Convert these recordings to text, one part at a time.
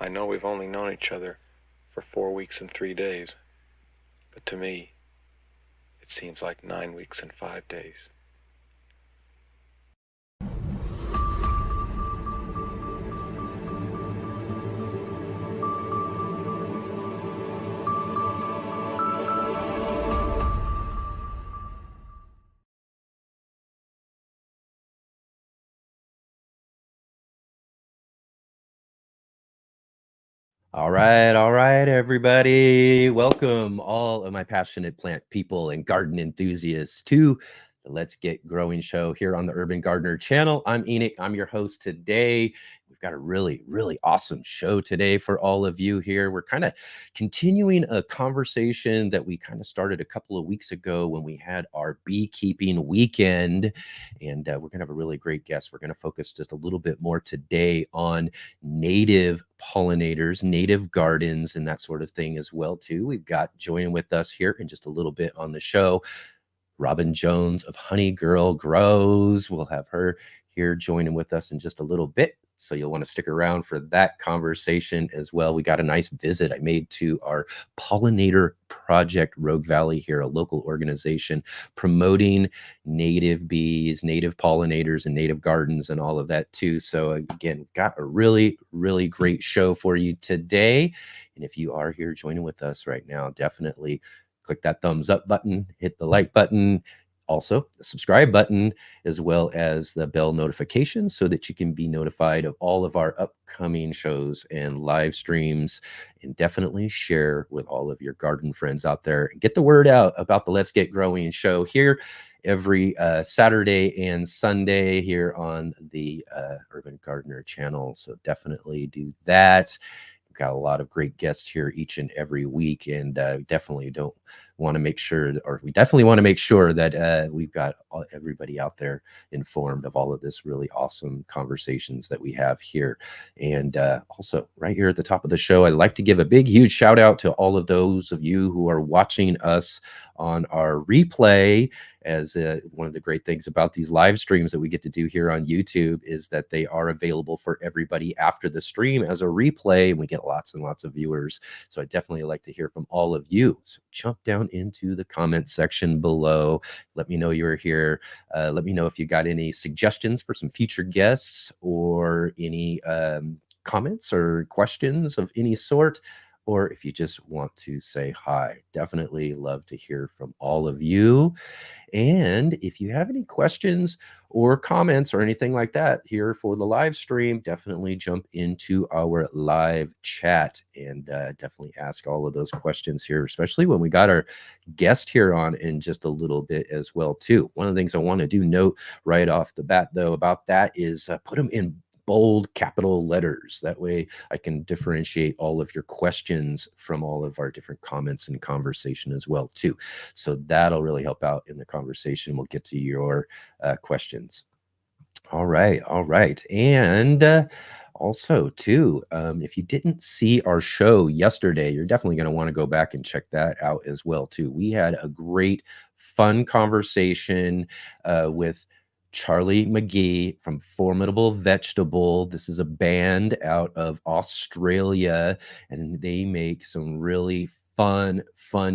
I know we've only known each other for 4 weeks and 3 days, but to me, it seems like 9 weeks and 5 days. All right, everybody. Welcome, all of my passionate plant people and garden enthusiasts, to the Let's Get Growing show here on the Urban Gardener channel. I'm Enoch. I'm your host today. We've got a really awesome show today for all of you here. We're kind of continuing a conversation that we kind of started a couple of weeks ago when we had our beekeeping weekend. And we're going to have a really great guest. We're going to focus just a little bit more today on native pollinators, native gardens, and that sort of thing as well too. We've got joining with us here in just a little bit on the show, Robin Jones of Honey Girl Grows. We'll have her here joining with us in just a little bit, so you'll want to stick around for that conversation as well. We got a nice visit I made to our Pollinator Project Rogue Valley here, a local organization promoting native bees, native pollinators, and native gardens and all of that too. So again, got a really great show for you today. And if you are here joining with us right now, definitely click that thumbs up button, hit the like button, also the subscribe button, as well as the bell notification so that you can be notified of all of our upcoming shows and live streams. And definitely share with all of your garden friends out there and get the word out about the Let's Get Growing show here every Saturday and Sunday here on the Urban Gardener channel. So definitely do that. We've got a lot of great guests here each and every week, and definitely don't want to make sure, or we definitely want to make sure that we've got everybody out there informed of all of this really awesome conversations that we have here. And also right here at the top of the show, I'd like to give a big, huge shout out to all of those of you who are watching us on our replay. As one of the great things about these live streams that we get to do here on YouTube is that they are available for everybody after the stream as a replay, and we get lots and lots of viewers. So I definitely like to hear from all of you. So jump down into the comment section below. Let me know you're here. Let me know if you got any suggestions for some future guests, or any comments or questions of any sort, or if you just want to say hi. Definitely love to hear from all of you. And if you have any questions or comments or anything like that here for the live stream, definitely jump into our live chat and definitely ask all of those questions here, especially when we got our guest here on in just a little bit as well too. One of the things I want to do note right off the bat though about that is put them in bold capital letters. That way I can differentiate all of your questions from all of our different comments and conversation as well too. So that'll really help out in the conversation. We'll get to your questions. All right. And also too, if you didn't see our show yesterday, you're definitely going to want to go back and check that out as well too. We had a great fun conversation with Charlie McGee from Formidable Vegetable. This is a band out of Australia, and they make some really fun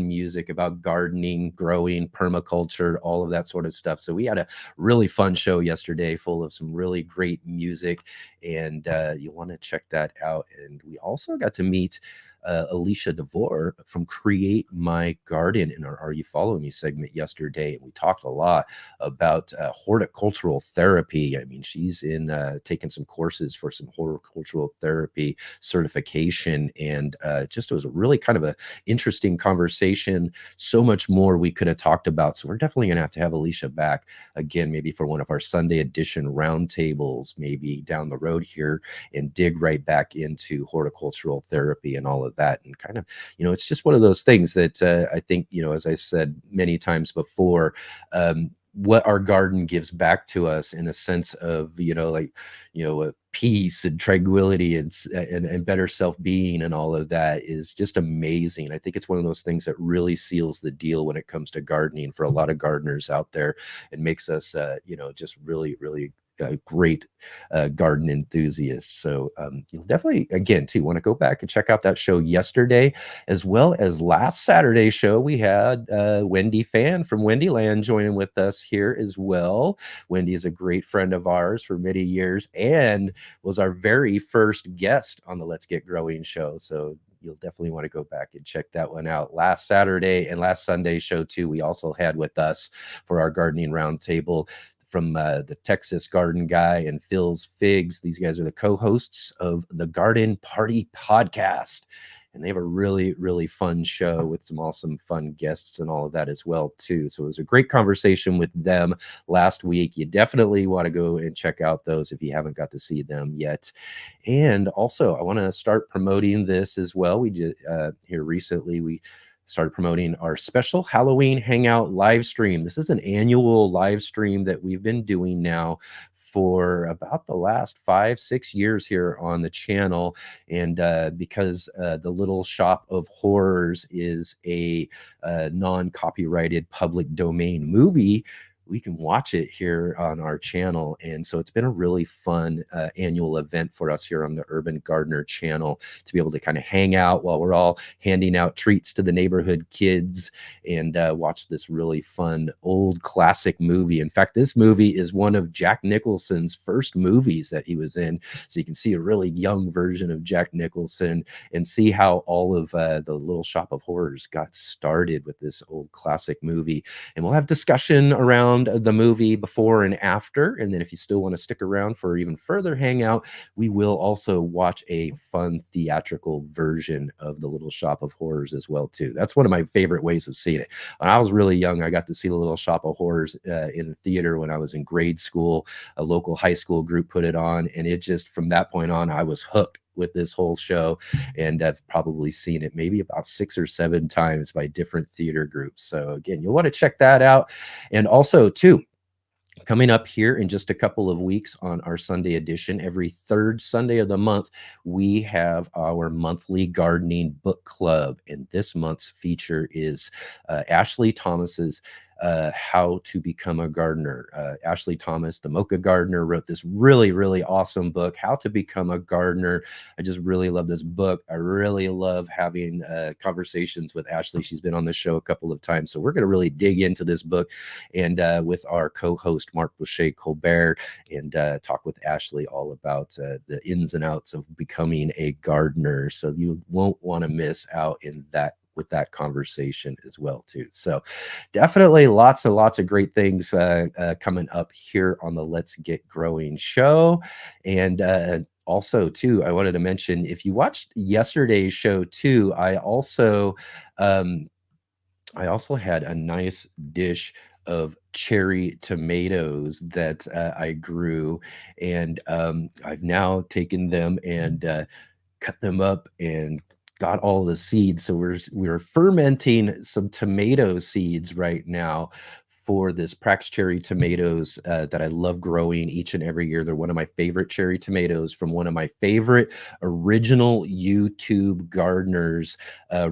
music about gardening, growing, permaculture, all of that sort of stuff. So we had a really fun show yesterday full of some really great music, and you want to check that out. And we also got to meet Alicia DeVore from Create My Garden in our Are You Following Me segment yesterday. And we talked a lot about horticultural therapy. I mean, she's in taking some courses for some horticultural therapy certification, and just it was a really kind of a interesting conversation. So much more we could have talked about. So we're definitely going to have Alicia back again, maybe for one of our Sunday edition roundtables, maybe down the road here, and dig right back into horticultural therapy and all of that. And kind of, it's just one of those things that I think, as I said many times before, what our garden gives back to us in a sense of, peace and tranquility and better self-being and all of that is just amazing. I think it's one of those things that really seals the deal when it comes to gardening for a lot of gardeners out there. It makes us, just really great garden enthusiasts. So you'll definitely, again, too, want to go back and check out that show yesterday, as well as last Saturday's show. We had Wendy Fan from Wendyland joining with us here as well. Wendy is a great friend of ours for many years and was our very first guest on the Let's Get Growing show. So you'll definitely want to go back and check that one out. Last Saturday and last Sunday show too, we also had with us for our gardening roundtable from the Texas Garden Guy and Phil's Figs. These guys are the co-hosts of the Garden Party podcast. And they have a really, really fun show with some awesome fun guests and all of that as well, too. So it was a great conversation with them last week. You definitely want to go and check out those if you haven't got to see them yet. And also, I want to start promoting this as well. We just here recently, we started promoting our special Halloween Hangout live stream. This is an annual live stream that we've been doing now for about the last 5-6 years here on the channel. And because the Little Shop of Horrors is a non-copyrighted public domain movie, we can watch it here on our channel. And so it's been a really fun annual event for us here on the Urban Gardener channel to be able to kind of hang out while we're all handing out treats to the neighborhood kids and watch this really fun old classic movie. In fact, this movie is one of Jack Nicholson's first movies that he was in. So you can see a really young version of Jack Nicholson and see how all of the Little Shop of Horrors got started with this old classic movie. And we'll have discussion around the movie before and after. And then if you still want to stick around for even further hangout, we will also watch a fun theatrical version of the Little Shop of Horrors as well, too. That's one of my favorite ways of seeing it. When I was really young, I got to see the Little Shop of Horrors in the theater when I was in grade school. A local high school group put it on, and it just, from that point on, I was hooked with this whole show, and I've probably seen it maybe about 6 or 7 times by different theater groups. So again, you'll want to check that out. And also too, coming up here in just a couple of weeks on our Sunday edition, every third Sunday of the month, we have our monthly gardening book club. And this month's feature is Ashley Thomas's How to Become a Gardener. Ashley Thomas, the Mocha Gardener, wrote this really, really awesome book, How to Become a Gardener. I just really love this book. I really love having conversations with Ashley. She's been on the show a couple of times. So we're going to really dig into this book and with our co-host, Mark Boucher Colbert, and talk with Ashley all about the ins and outs of becoming a gardener. So you won't want to miss out in that with that conversation as well too. So definitely lots and lots of great things coming up here on the Let's Get Growing show. And also too, I wanted to mention, if you watched yesterday's show too, I also had a nice dish of cherry tomatoes that I grew, and I've now taken them and cut them up and got all the seeds. So we're fermenting some tomato seeds right now for this Prax cherry tomatoes that I love growing each and every year. They're one of my favorite cherry tomatoes from one of my favorite original YouTube gardeners,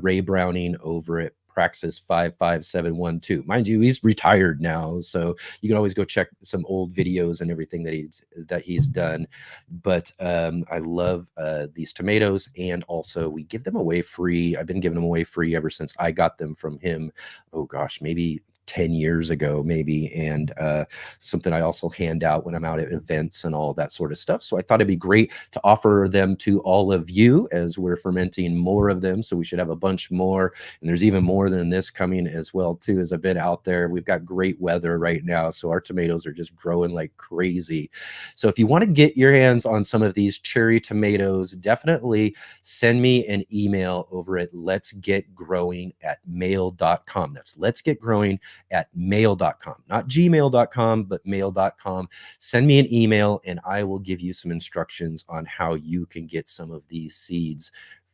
Ray Browning over at Praxis 55712. Mind you, he's retired now, so you can always go check some old videos and everything that he's done. But I love these tomatoes, and also we give them away free. I've been giving them away free ever since I got them from him. Oh gosh, maybe 10 years ago, maybe, and something I also hand out when I'm out at events and all that sort of stuff. So I thought it'd be great to offer them to all of you as we're fermenting more of them. So we should have a bunch more, and there's even more than this coming as well too. As I've been out there, we've got great weather right now, so our tomatoes are just growing like crazy. So if you want to get your hands on some of these cherry tomatoes, definitely send me an email over at letsgetgrowing@mail.com. That's letsgetgrowing@mail.com, not gmail.com, but mail.com. Send me an email and I will give you some instructions on how you can get some of these seeds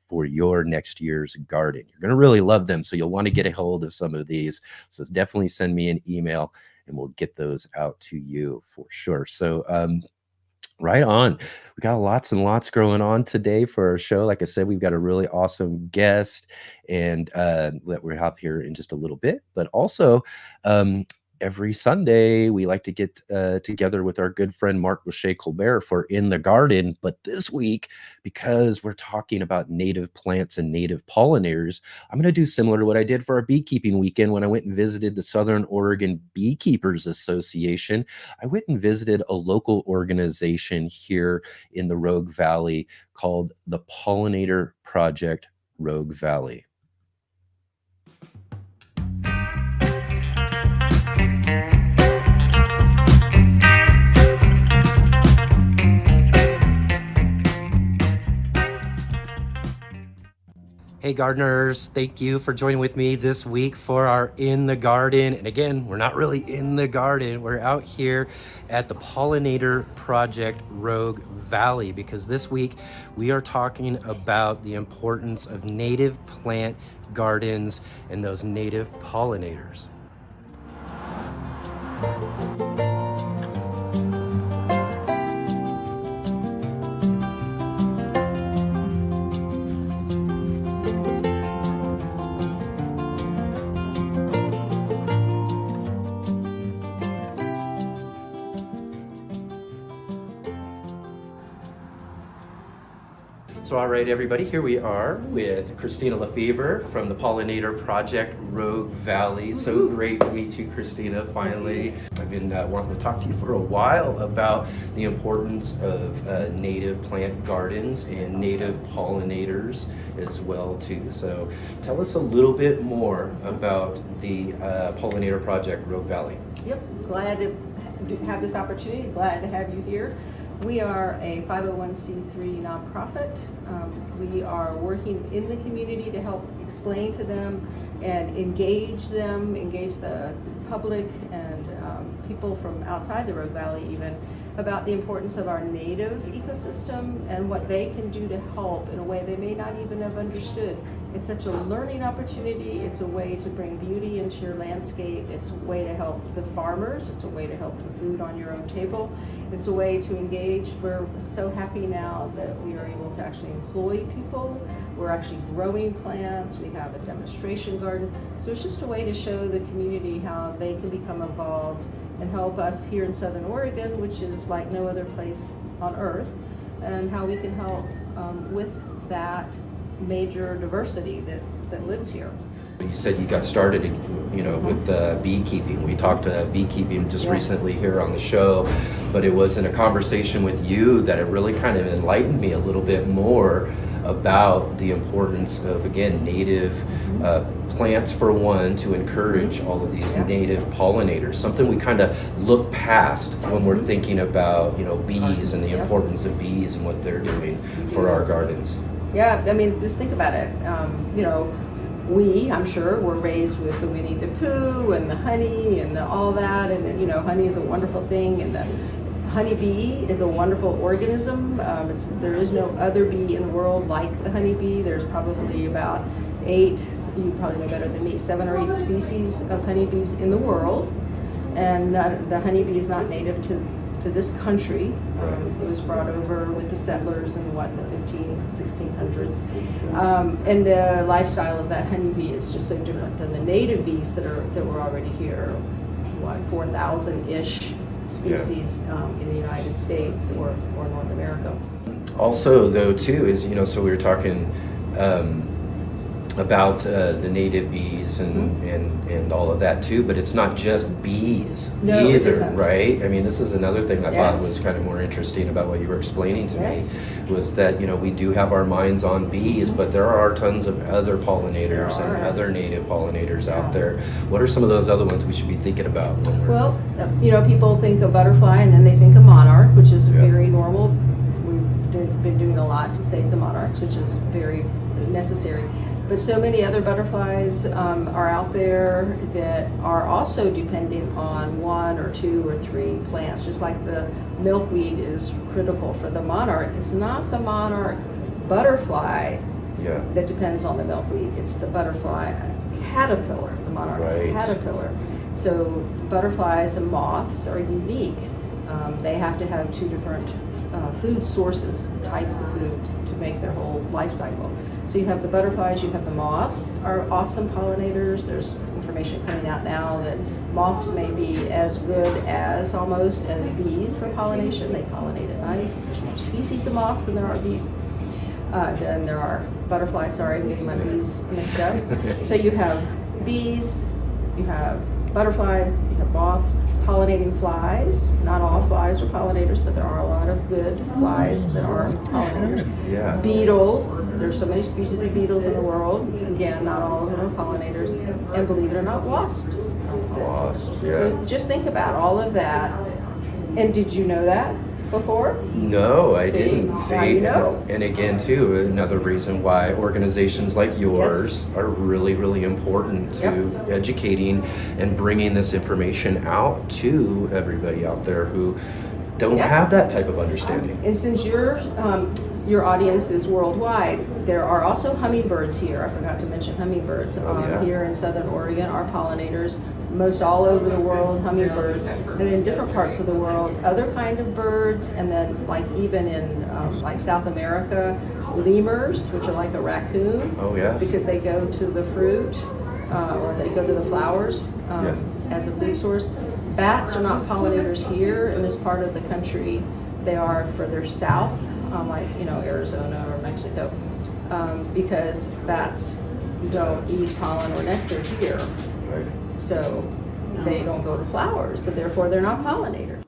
for your next year's garden. You're going to really love them, so you'll want to get a hold of some of these. So definitely send me an email and we'll get those out to you for sure. So right on. We got lots and lots going on today for our show. Like I said, we've got a really awesome guest and that we have here in just a little bit. But also, every Sunday, we like to get together with our good friend Mark Lachey Colbert for In the Garden. But this week, because we're talking about native plants and native pollinators, I'm going to do similar to what I did for our beekeeping weekend when I went and visited the Southern Oregon Beekeepers Association. I went and visited a local organization here in the Rogue Valley called the Pollinator Project Rogue Valley. Hey gardeners, thank you for joining with me this week for our In the Garden. And again, we're not really in the garden. We're out here at the Pollinator Project Rogue Valley because this week we are talking about the importance of native plant gardens and those native pollinators. So all right, everybody, here we are with Christina Lefevre from the Pollinator Project Rogue Valley. So great to meet you, Christina, finally. I've been wanting to talk to you for a while about the importance of native plant gardens and native pollinators as well, too. So tell us a little bit more about the Pollinator Project Rogue Valley. Yep, glad to have this opportunity, glad to have you here. We are a 501c3 nonprofit. We are working in the community to help explain to them and engage the public and people from outside the Rogue Valley even, about the importance of our native ecosystem and what they can do to help in a way they may not even have understood. It's such a learning opportunity. It's a way to bring beauty into your landscape. It's a way to help the farmers. It's a way to help the food on your own table. It's a way to engage. We're so happy now that we are able to actually employ people. We're actually growing plants. We have a demonstration garden. So it's just a way to show the community how they can become involved and help us here in Southern Oregon, which is like no other place on earth, and how we can help with that major diversity that lives here. You said you got started, with beekeeping. We talked beekeeping just recently here on the show, but it was in a conversation with you that it really kind of enlightened me a little bit more about the importance of, again, native plants for one, to encourage all of these native pollinators, something we kind of look past when we're thinking about, bees and the importance of bees and what they're doing for our gardens. Yeah, I mean, just think about it. I'm sure, were raised with the Winnie the Pooh and the honey and all that, and honey is a wonderful thing, and the honeybee is a wonderful organism. There is no other bee in the world like the honeybee. There's probably about 8, you probably know better than me, 7 or 8 species of honeybees in the world, and the honeybee is not native to this country. It was brought over with the settlers in the 1600s. And the lifestyle of that honeybee is just so different than the native bees that were already here. 4,000-ish species in the United States or North America. Also, though, too, is, so we were talking about the native bees and all of that too, but it's not just bees either, right? I mean, this is another thing I thought was kind of more interesting about what you were explaining to me, was that we do have our minds on bees, but there are tons of other pollinators and other native pollinators out there. What are some of those other ones we should be thinking about? Well, people think of butterfly and then they think of monarch, which is very normal. We've been doing a lot to save the monarchs, which is very necessary. But so many other butterflies are out there that are also depending on 1 or 2 or 3 plants, just like the milkweed is critical for the monarch. It's not the monarch butterfly that depends on the milkweed. It's the butterfly caterpillar, the monarch caterpillar. So butterflies and moths are unique. They have to have 2 different food sources, types of food to make their whole life cycle. So you have the butterflies, you have the moths are awesome pollinators. There's information coming out now that moths may be as good as almost as bees for pollination. They pollinate at night. There's more species of moths than there are bees. Than there are butterflies. Sorry, I'm getting my bees mixed up. So you have bees, you have butterflies, you have moths, pollinating flies. Not all flies are pollinators, but there are a lot of good flies that are pollinators. Yeah. Beetles, there's so many species of beetles in the world. Again, not all of them are pollinators. And believe it or not, wasps. Wasps, yeah. So just think about all of that. And did you know that before? No, I See? didn't. Now See, you know. and again, too, another reason why organizations like yours are really, really important to educating and bringing this information out to everybody out there who don't have that type of understanding. And since your audience is worldwide, there are also hummingbirds here. I forgot to mention hummingbirds. Here in Southern Oregon are pollinators. Most all over the world, hummingbirds, and in different parts of the world, other kind of birds, and then like even in like South America, lemurs, which are like a raccoon, because they go to the fruit or they go to the flowers as a food source. Bats are not pollinators here in this part of the country. They are further south, like Arizona or Mexico, because bats don't eat pollen or nectar here. Right. So they don't go to flowers, so therefore they're not pollinators.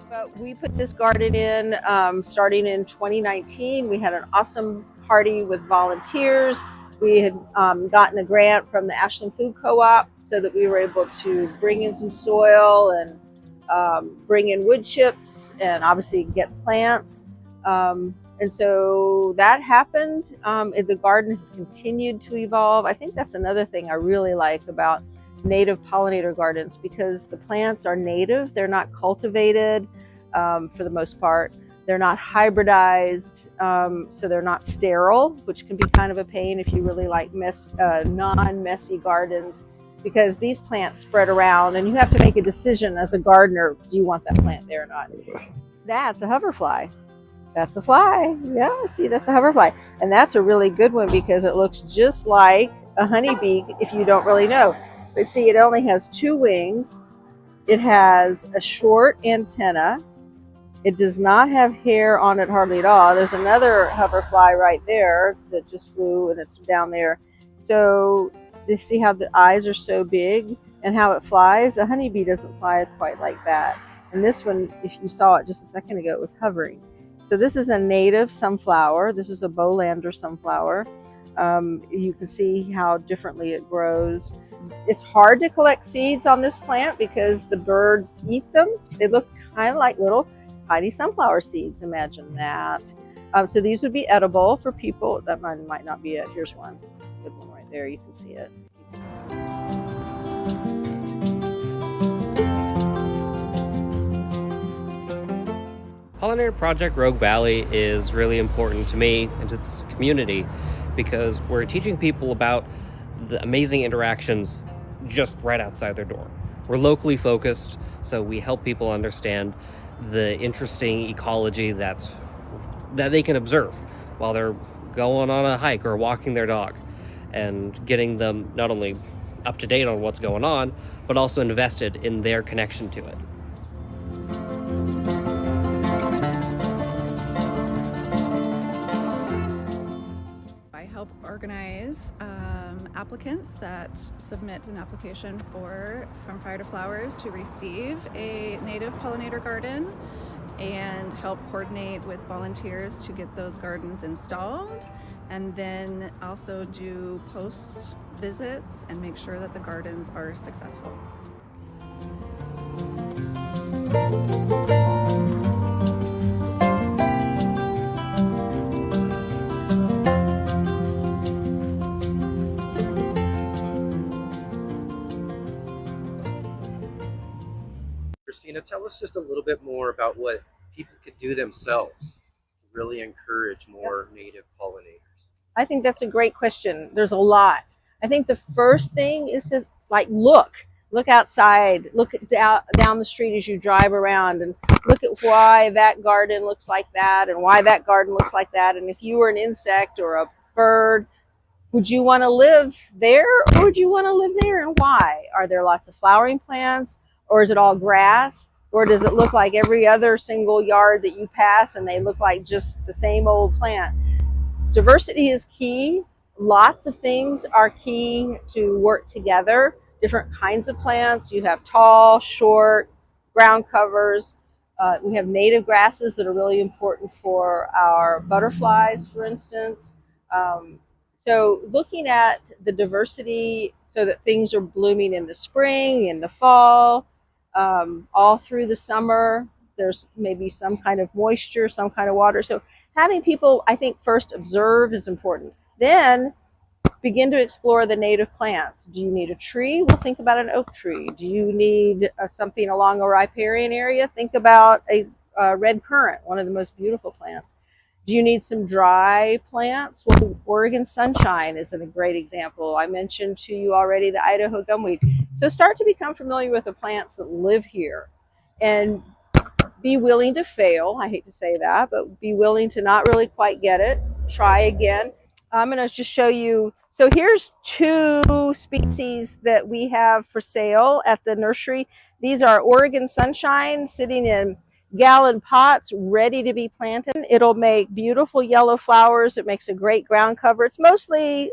But we put this garden in starting in 2019. We had an awesome party with volunteers. We had gotten a grant from the Ashland Food Co-op so that we were able to bring in some soil and bring in wood chips and obviously get plants. And so that happened. The garden has continued to evolve. I think that's another thing I really like about native pollinator gardens, because the plants are native. They're not cultivated for the most part. They're not hybridized, so they're not sterile, which can be kind of a pain if you really like non-messy gardens, because these plants spread around and you have to make a decision as a gardener, do you want that plant there or not? That's a hoverfly. That's a fly. Yeah, see, that's a hoverfly. And that's a really good one because it looks just like a honeybee if you don't really know. But see, it only has 2 wings. It has a short antenna. It does not have hair on it hardly at all. There's another hoverfly right there that just flew, and it's down there. So you see how the eyes are so big and how it flies? A honeybee doesn't fly quite like that. And this one, if you saw it just a second ago, it was hovering. So this is a native sunflower. This is a Bolander sunflower. You can see how differently it grows. It's hard to collect seeds on this plant because the birds eat them. They look kind of like little tiny sunflower seeds. Imagine that. So these would be edible for people. That might not be it. Here's one. It's a good one right there. You can see it. Pollinator Project Rogue Valley is really important to me and to this community because we're teaching people about the amazing interactions just right outside their door. We're locally focused, so we help people understand the interesting ecology that they can observe while they're going on a hike or walking their dog, and getting them not only up to date on what's going on, but also invested in their connection to it. I help organize applicants that submit an application from Fire to Flowers to receive a native pollinator garden, and help coordinate with volunteers to get those gardens installed, and then also do post visits and make sure that the gardens are successful. Christina, tell us just a little bit more about what people could do themselves to really encourage more native pollinators. I think that's a great question. There's a lot. I think the first thing is to like look outside, look down the street as you drive around, and look at why that garden looks like that and why that garden looks like that. And if you were an insect or a bird, would you want to live there, or would you want to live there, and why? Are there lots of flowering plants, or is it all grass, or does it look like every other single yard that you pass and they look like just the same old plant? Diversity is key. Lots of things are key to work together. Different kinds of plants. You have tall, short, ground covers. We have native grasses that are really important for our butterflies, for instance. So looking at the diversity so that things are blooming in the spring, in the fall, all through the summer. There's maybe some kind of moisture, some kind of water. So having people, I think, first observe is important. Then begin to explore the native plants. Do you need a tree? Well, think about an oak tree. Do you need something along a riparian area? Think about a red currant, one of the most beautiful plants. Do you need some dry plants? Well, Oregon sunshine is a great example. I mentioned to you already the Idaho gumweed. So start to become familiar with the plants that live here, and be willing to fail. I hate to say that, but be willing to not really quite get it. Try again. I'm going to just show you. So here's 2 species that we have for sale at the nursery. These are Oregon sunshine sitting in gallon pots ready to be planted. It'll make beautiful yellow flowers. It makes a great ground cover. It's mostly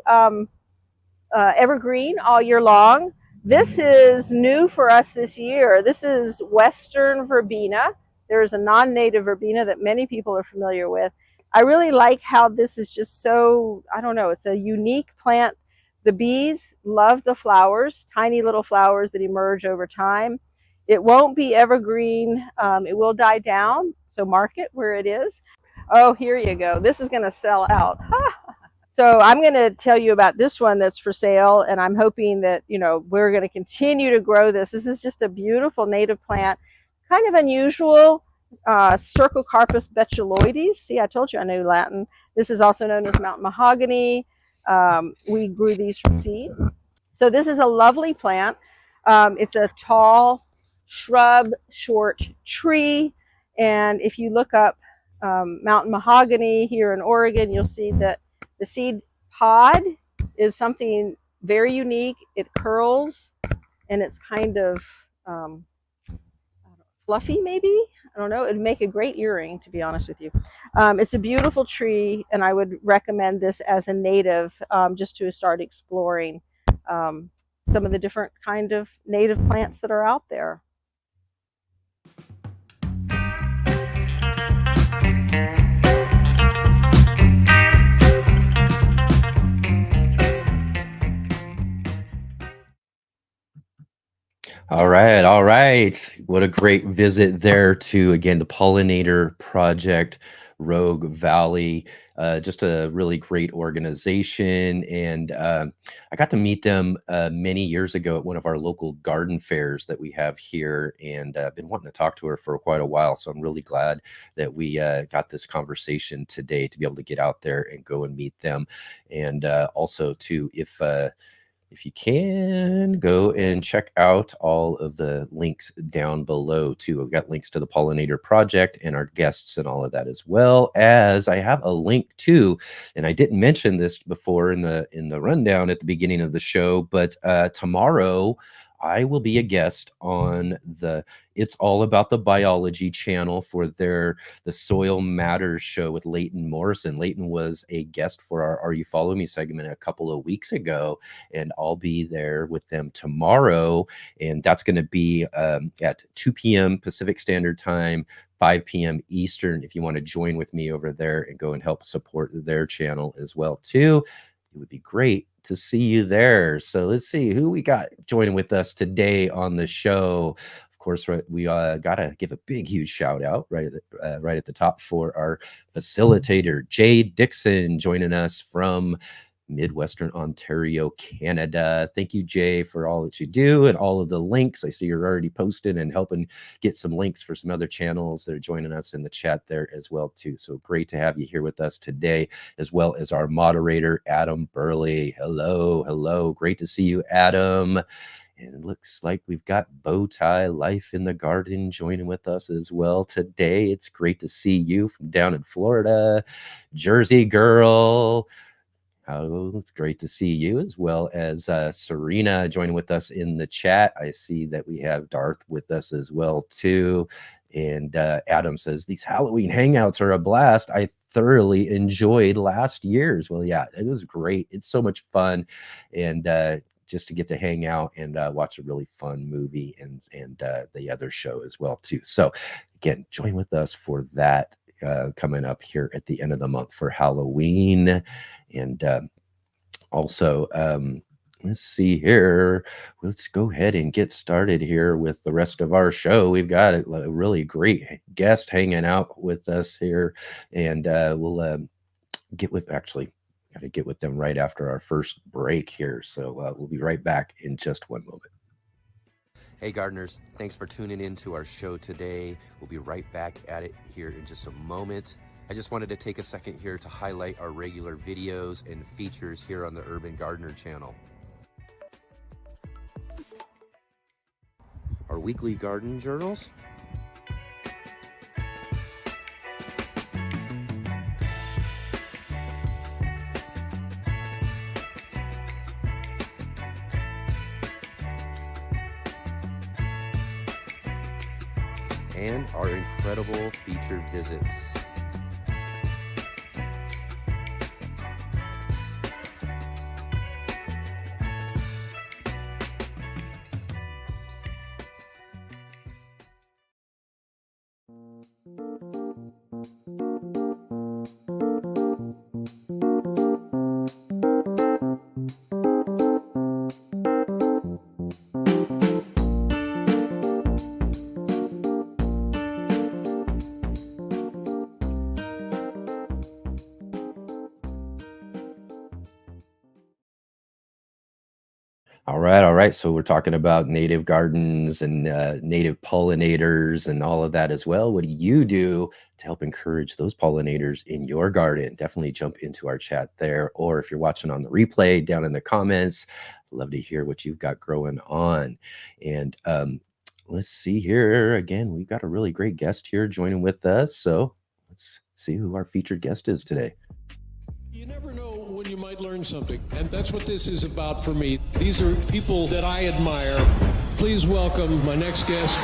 evergreen all year long. This is new for us this year. This is Western verbena. There's a non-native verbena that many people are familiar with. I really like how this is just so, I don't know, it's a unique plant. The bees love the flowers, tiny little flowers that emerge over time. It won't be evergreen. It will die down, so mark it where it is. Oh, here you go. This is going to sell out. So I'm going to tell you about this one that's for sale, and I'm hoping that, we're going to continue to grow this. This is just a beautiful native plant, kind of unusual, Cercocarpus betuloides. See, I told you I knew Latin. This is also known as mountain mahogany. We grew these from seed. So this is a lovely plant. It's a tall shrub, short tree, and if you look up mountain mahogany here in Oregon, you'll see that the seed pod is something very unique. It curls, and it's kind of fluffy, maybe. I don't know. It'd make a great earring, to be honest with you. It's a beautiful tree, and I would recommend this as a native, just to start exploring some of the different kind of native plants that are out there. All right, all right. What a great visit there to, again, the Pollinator Project Rogue Valley. Just a really great organization. And I got to meet them many years ago at one of our local garden fairs that we have here. And I've been wanting to talk to her for quite a while. So I'm really glad that we got this conversation today to be able to get out there and go and meet them. And also, too, if you can, go and check out all of the links down below too. I've got links to the Pollinator Project and our guests and all of that, as well as I have a link to, and I didn't mention this before in the rundown at the beginning of the show, but tomorrow I will be a guest on the It's All About the Biology channel for the Soil Matters show with Leighton Morrison. Leighton was a guest for our Are You Follow Me segment a couple of weeks ago, and I'll be there with them tomorrow. And that's going to be at 2 p.m. Pacific Standard Time, 5 p.m. Eastern, if you want to join with me over there and go and help support their channel as well, too. It would be great to see you there. So let's see who we got joining with us today on the show. Of course, we gotta give a big, huge shout out right at the top for our facilitator, Jay Dixon, joining us from Midwestern Ontario, Canada. Thank you, Jay, for all that you do and all of the links. I see you're already posting and helping get some links for some other channels that are joining us in the chat there as well, too. So great to have you here with us today, as well as our moderator, Adam Burley. Hello, hello. Great to see you, Adam. And it looks like we've got Bowtie Life in the Garden joining with us as well today. It's great to see you from down in Florida. Jersey girl. Oh, it's great to see you, as well as Serena joining with us in the chat. I see that we have Darth with us as well, too. And Adam says, these Halloween hangouts are a blast. I thoroughly enjoyed last year's. Well, yeah, it was great. It's so much fun. And just to get to hang out and watch a really fun movie and the other show as well, too. So, again, join with us for that. Coming up here at the end of the month for Halloween. And also, let's see here. Let's go ahead and get started here with the rest of our show. We've got a really great guest hanging out with us here. And we'll get with, actually, got to get with them right after our first break here. So we'll be right back in just one moment. Hey gardeners, thanks for tuning in to our show today. We'll be right back at it here in just a moment. I just wanted to take a second here to highlight our regular videos and features here on the Urban Gardener channel. Our weekly garden journals, and our incredible featured visits. All right. So we're talking about native gardens and native pollinators and all of that as well. What do you do to help encourage those pollinators in your garden? Definitely jump into our chat there. Or if you're watching on the replay, down in the comments, I'd love to hear what you've got growing on. And let's see here. Again, we've got a really great guest here joining with us. So let's see who our featured guest is today. You never know when you might learn something, and that's what this is about for me. These are people that I admire. Please welcome my next guest.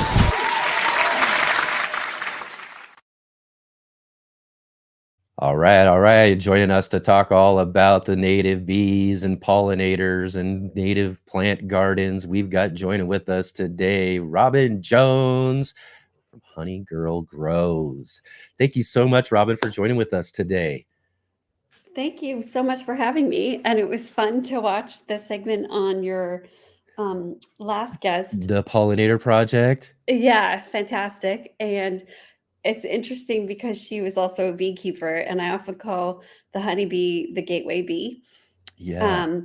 All right. Joining us to talk all about the native bees and pollinators and native plant gardens, we've got joining with us today, Robin Jones from Honey Girl Grows. Thank you so much, Robin, for joining with us today. Thank you so much for having me. And it was fun to watch the segment on your last guest. The Pollinator Project. Yeah, fantastic. And it's interesting because she was also a beekeeper, and I often call the honeybee the gateway bee. Yeah.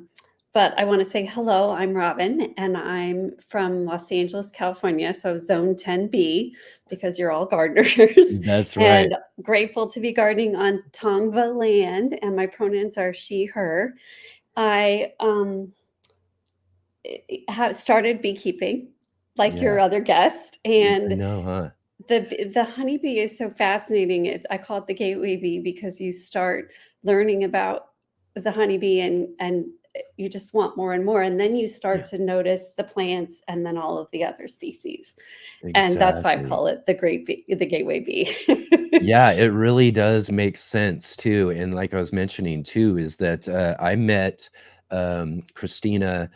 But I want to say hello, I'm Robin, and I'm from Los Angeles, California, so Zone 10B, because you're all gardeners. That's right. And grateful to be gardening on Tongva land, and my pronouns are she, her. I have started beekeeping, like your other guest, and I know, huh? the honeybee is so fascinating. I call it the gateway bee because you start learning about the honeybee and you just want more and more, and then you start to notice the plants and then all of the other species. Exactly. And that's why I call it the gateway bee. Yeah, it really does make sense too. And like I was mentioning too, is that I met Christina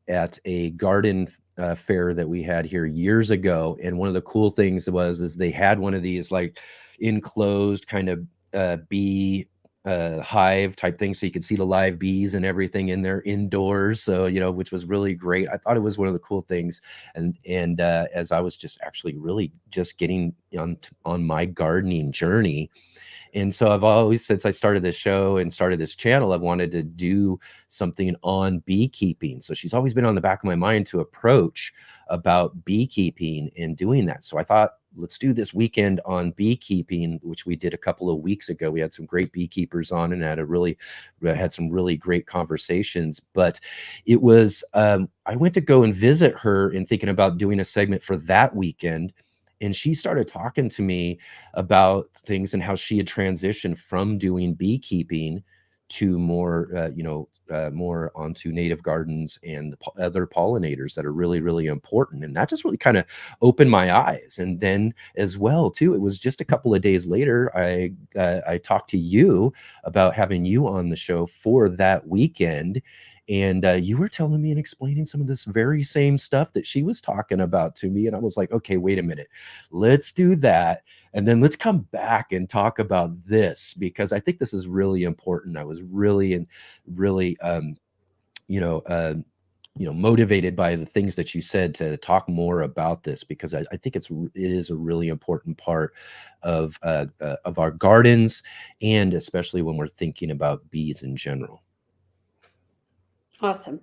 at a garden fair that we had here years ago, and one of the cool things is they had one of these like enclosed kind of bee hive type thing, so you could see the live bees and everything in there indoors, so which was really great. I thought it was one of the cool things. And as I was just actually really just getting on my gardening journey, And so I've always, since I started this show and started this channel, I've wanted to do something on beekeeping. So she's always been on the back of my mind to approach about beekeeping and doing that. So I thought, let's do this weekend on beekeeping, which we did a couple of weeks ago. We had some great beekeepers on and had some really great conversations. But it was, I went to go and visit her and thinking about doing a segment for that weekend. And she started talking to me about things and how she had transitioned from doing beekeeping to more, more onto native gardens and the other pollinators that are really, really important. And that just really kind of opened my eyes. And then as well, too, it was just a couple of days later, I talked to you about having you on the show for that weekend. And you were telling me and explaining some of this very same stuff that she was talking about to me. And I was like, okay, wait a minute, let's do that. And then let's come back and talk about this, because I think this is really important. I was really motivated by the things that you said to talk more about this, because I think it is a really important part of our gardens, and especially when we're thinking about bees in general. Awesome.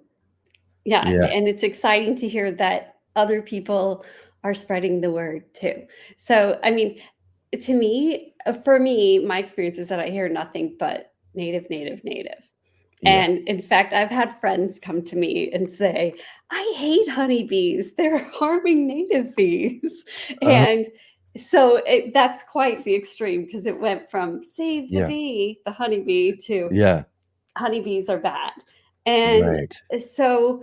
Yeah, Yeah. and it's exciting to hear that other people are spreading the word too. So, I mean, to me, for me, my experience is that I hear nothing but native, native, native. Yeah. And in fact, I've had friends come to me and say, I hate honeybees. They're harming native bees. And so that's quite the extreme, because it went from save the Yeah. bee, the honeybee, to Yeah. honeybees are bad. And Right. so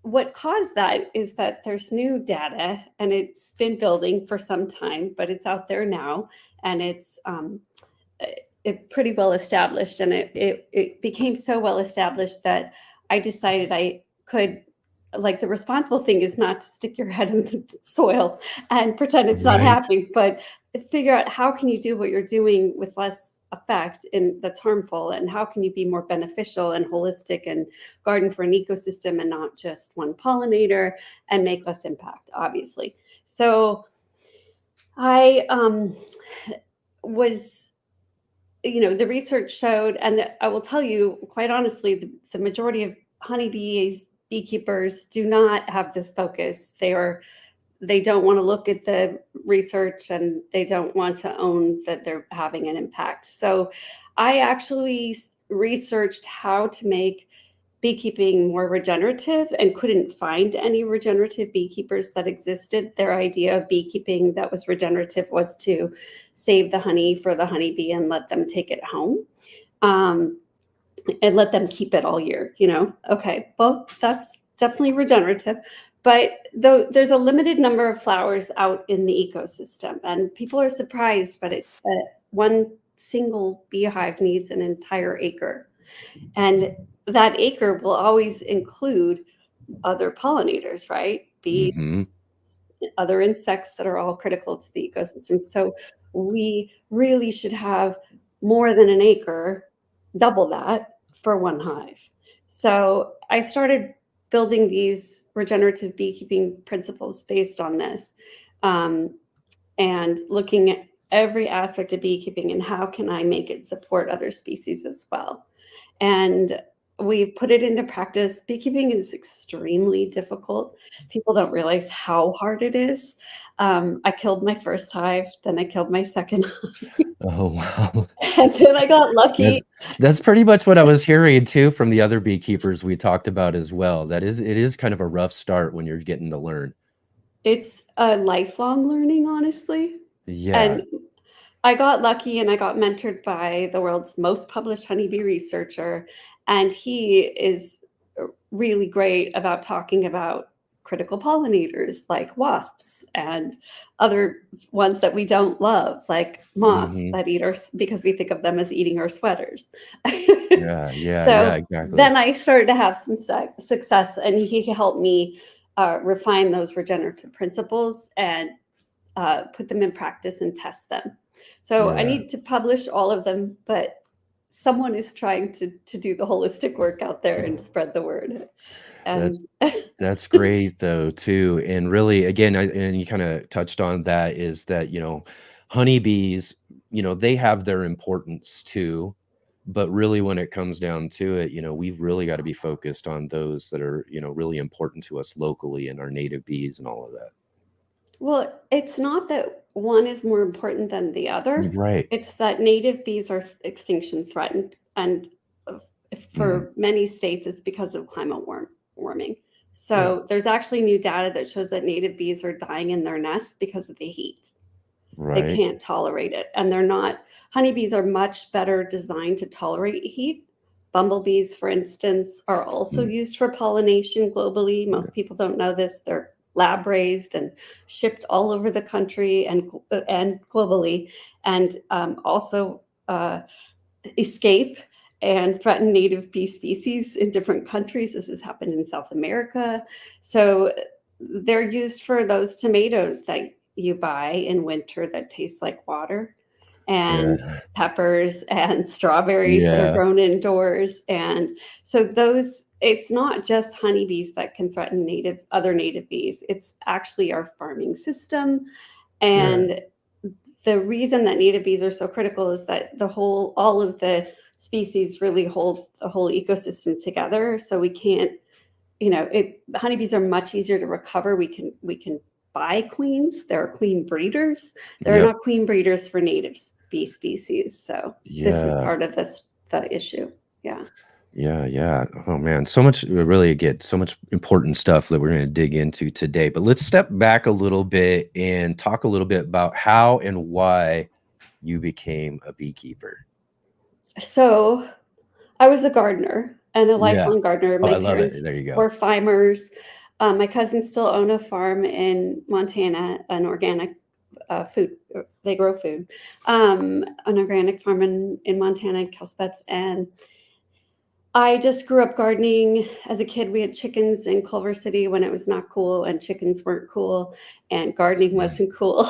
what caused that is that there's new data, and it's been building for some time, but it's out there now, and it's pretty well established. And it became so well established that I decided I could, like, the responsible thing is not to stick your head in the soil and pretend it's not Right. happening, but figure out how can you do what you're doing with less effect and that's harmful, and how can you be more beneficial and holistic and garden for an ecosystem and not just one pollinator, and make less impact, obviously. So I was, the research showed, and I will tell you quite honestly, the majority of honeybees, beekeepers do not have this focus. They don't want to look at the research, and they don't want to own that they're having an impact. So I actually researched how to make beekeeping more regenerative, and couldn't find any regenerative beekeepers that existed. Their idea of beekeeping that was regenerative was to save the honey for the honeybee and let them take it home. And let them keep it all year, Okay, well, that's definitely regenerative. But though there's a limited number of flowers out in the ecosystem, and people are surprised, but one single beehive needs an entire acre. And that acre will always include other pollinators, right? Bees, Mhm. other insects that are all critical to the ecosystem. So we really should have more than an acre, double that, for one hive. So I started building these regenerative beekeeping principles based on this, and looking at every aspect of beekeeping and how can I make it support other species as well. And we've put it into practice. Beekeeping is extremely difficult. People don't realize how hard it is. I killed my first hive, then I killed my second hive, Oh, wow. and then I got lucky. That's pretty much what I was hearing too from the other beekeepers we talked about as well. It is kind of a rough start when you're getting to learn. It's a lifelong learning, honestly. Yeah. And I got lucky, and I got mentored by the world's most published honeybee researcher. And he is really great about talking about critical pollinators like wasps and other ones that we don't love, like moths Mhm. that eat because we think of them as eating our sweaters. Yeah, yeah, yeah, So exactly. then I started to have some success, and he helped me refine those regenerative principles and put them in practice and test them. So I Yeah. need to publish all of them, but someone is trying to do the holistic work out there and spread the word. That's And That's great though too. And really, again, and you kind of touched on that, is that, honeybees you know, they have their importance too. But really, when it comes down to it, you know, we've really got to be focused on those that are, you know, really important to us locally and our native bees and all of that. Well, it's not that one is more important than the other. Right. It's that native bees are extinction threatened, and for many states, it's because of climate warming. So there's actually new data that shows that native bees are dying in their nests because of the heat. They Right. can't tolerate it, and they're not. Honeybees are much better designed to tolerate heat. Bumblebees, for instance, are also used for pollination globally. Most people don't know this. They're lab raised and shipped all over the country and globally, and also escape and threaten native bee species in different countries. This has happened in South America. So they're used for those tomatoes that you buy in winter that taste like water, and peppers and strawberries that are grown indoors. And so those, it's not just honeybees that can threaten other native bees. It's actually our farming system. And the reason that native bees are so critical is that all of the species really hold the whole ecosystem together. So we can't, honeybees are much easier to recover. We can buy queens. There are queen breeders. There are not queen breeders for native bee species. So this is part of the issue. Yeah. Yeah. Oh man, so much so much important stuff that we're going to dig into today. But let's step back a little bit and talk a little bit about how and why you became a beekeeper. So I was a gardener and a lifelong gardener. Oh, My I love it. parents There you go. were farmers. My cousins still own a farm in Montana, an organic food. They grow food. An organic farm in Montana, Kelspeth. And I just grew up gardening. As a kid, we had chickens in Culver City when it was not cool, and chickens weren't cool, and gardening wasn't cool.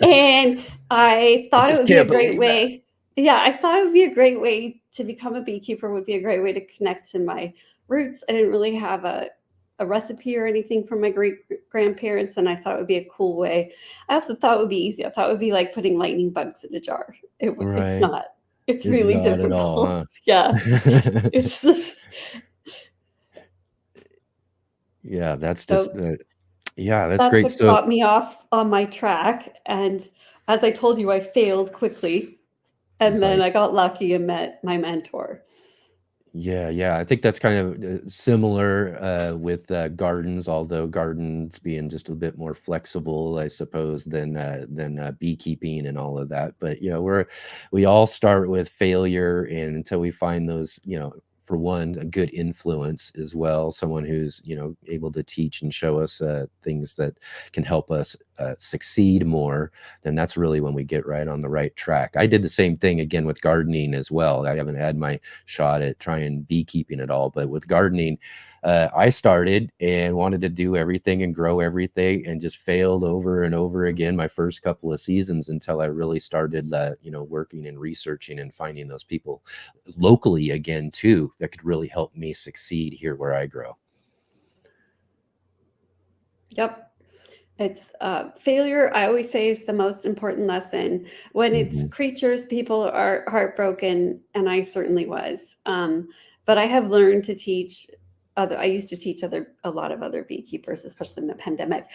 And I thought it would be a great way. Yeah, I thought it would be a great way to become a beekeeper, would be a great way to connect to my roots. I didn't really have a recipe or anything from my great grandparents, and I thought it would be a cool way. I also thought it would be easy. I thought it would be like putting lightning bugs in a jar. It's not. It's really not difficult. at all, huh? Yeah. It's just. Yeah, that's just. That's great. What got me off on my track, and as I told you, I failed quickly, and then I got lucky and met my mentor. Yeah. I think that's kind of similar with gardens, although gardens being just a bit more flexible, I suppose, than beekeeping and all of that. But we all start with failure, and until we find those, for one, a good influence as well, someone who's able to teach and show us things that can help us succeed more, then that's really when we get right on the right track. I did the same thing again with gardening as well. I haven't had my shot at trying beekeeping at all, but with gardening, I started and wanted to do everything and grow everything, and just failed over and over again my first couple of seasons until I really started working and researching and finding those people locally again too that could really help me succeed here where I grow. Yep. It's failure, I always say, is the most important lesson. When it's creatures, people are heartbroken, and I certainly was. But I have learned to teach I used to teach a lot of other beekeepers, especially in the pandemic.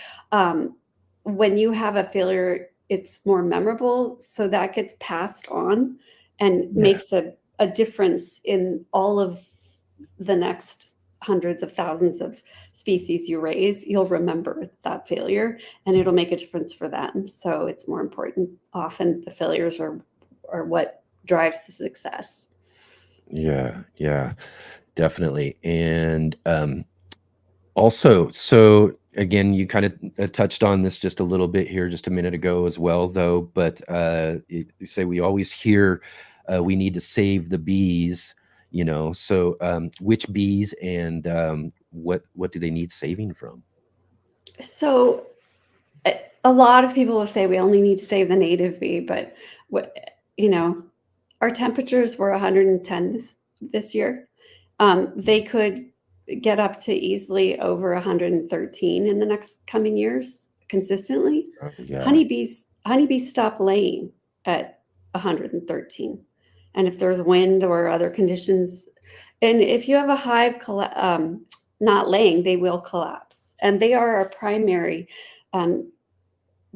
When you have a failure, it's more memorable. So that gets passed on and makes a difference in all of the next hundreds of thousands of species you raise. You'll remember that failure, and it'll make a difference for them. So it's more important. Often the failures are what drives the success. Yeah, definitely. And also, so again, you kind of touched on this just a little bit here just a minute ago as well, though, but you say we always hear we need to save the bees, so which bees and what do they need saving from? So a lot of people will say we only need to save the native bee, but our temperatures were 110 this year. They could get up to easily over 113 in the next coming years consistently. Honeybees stop laying. at 113. And if there's wind or other conditions, and if you have a hive not laying, they will collapse. And they are our primary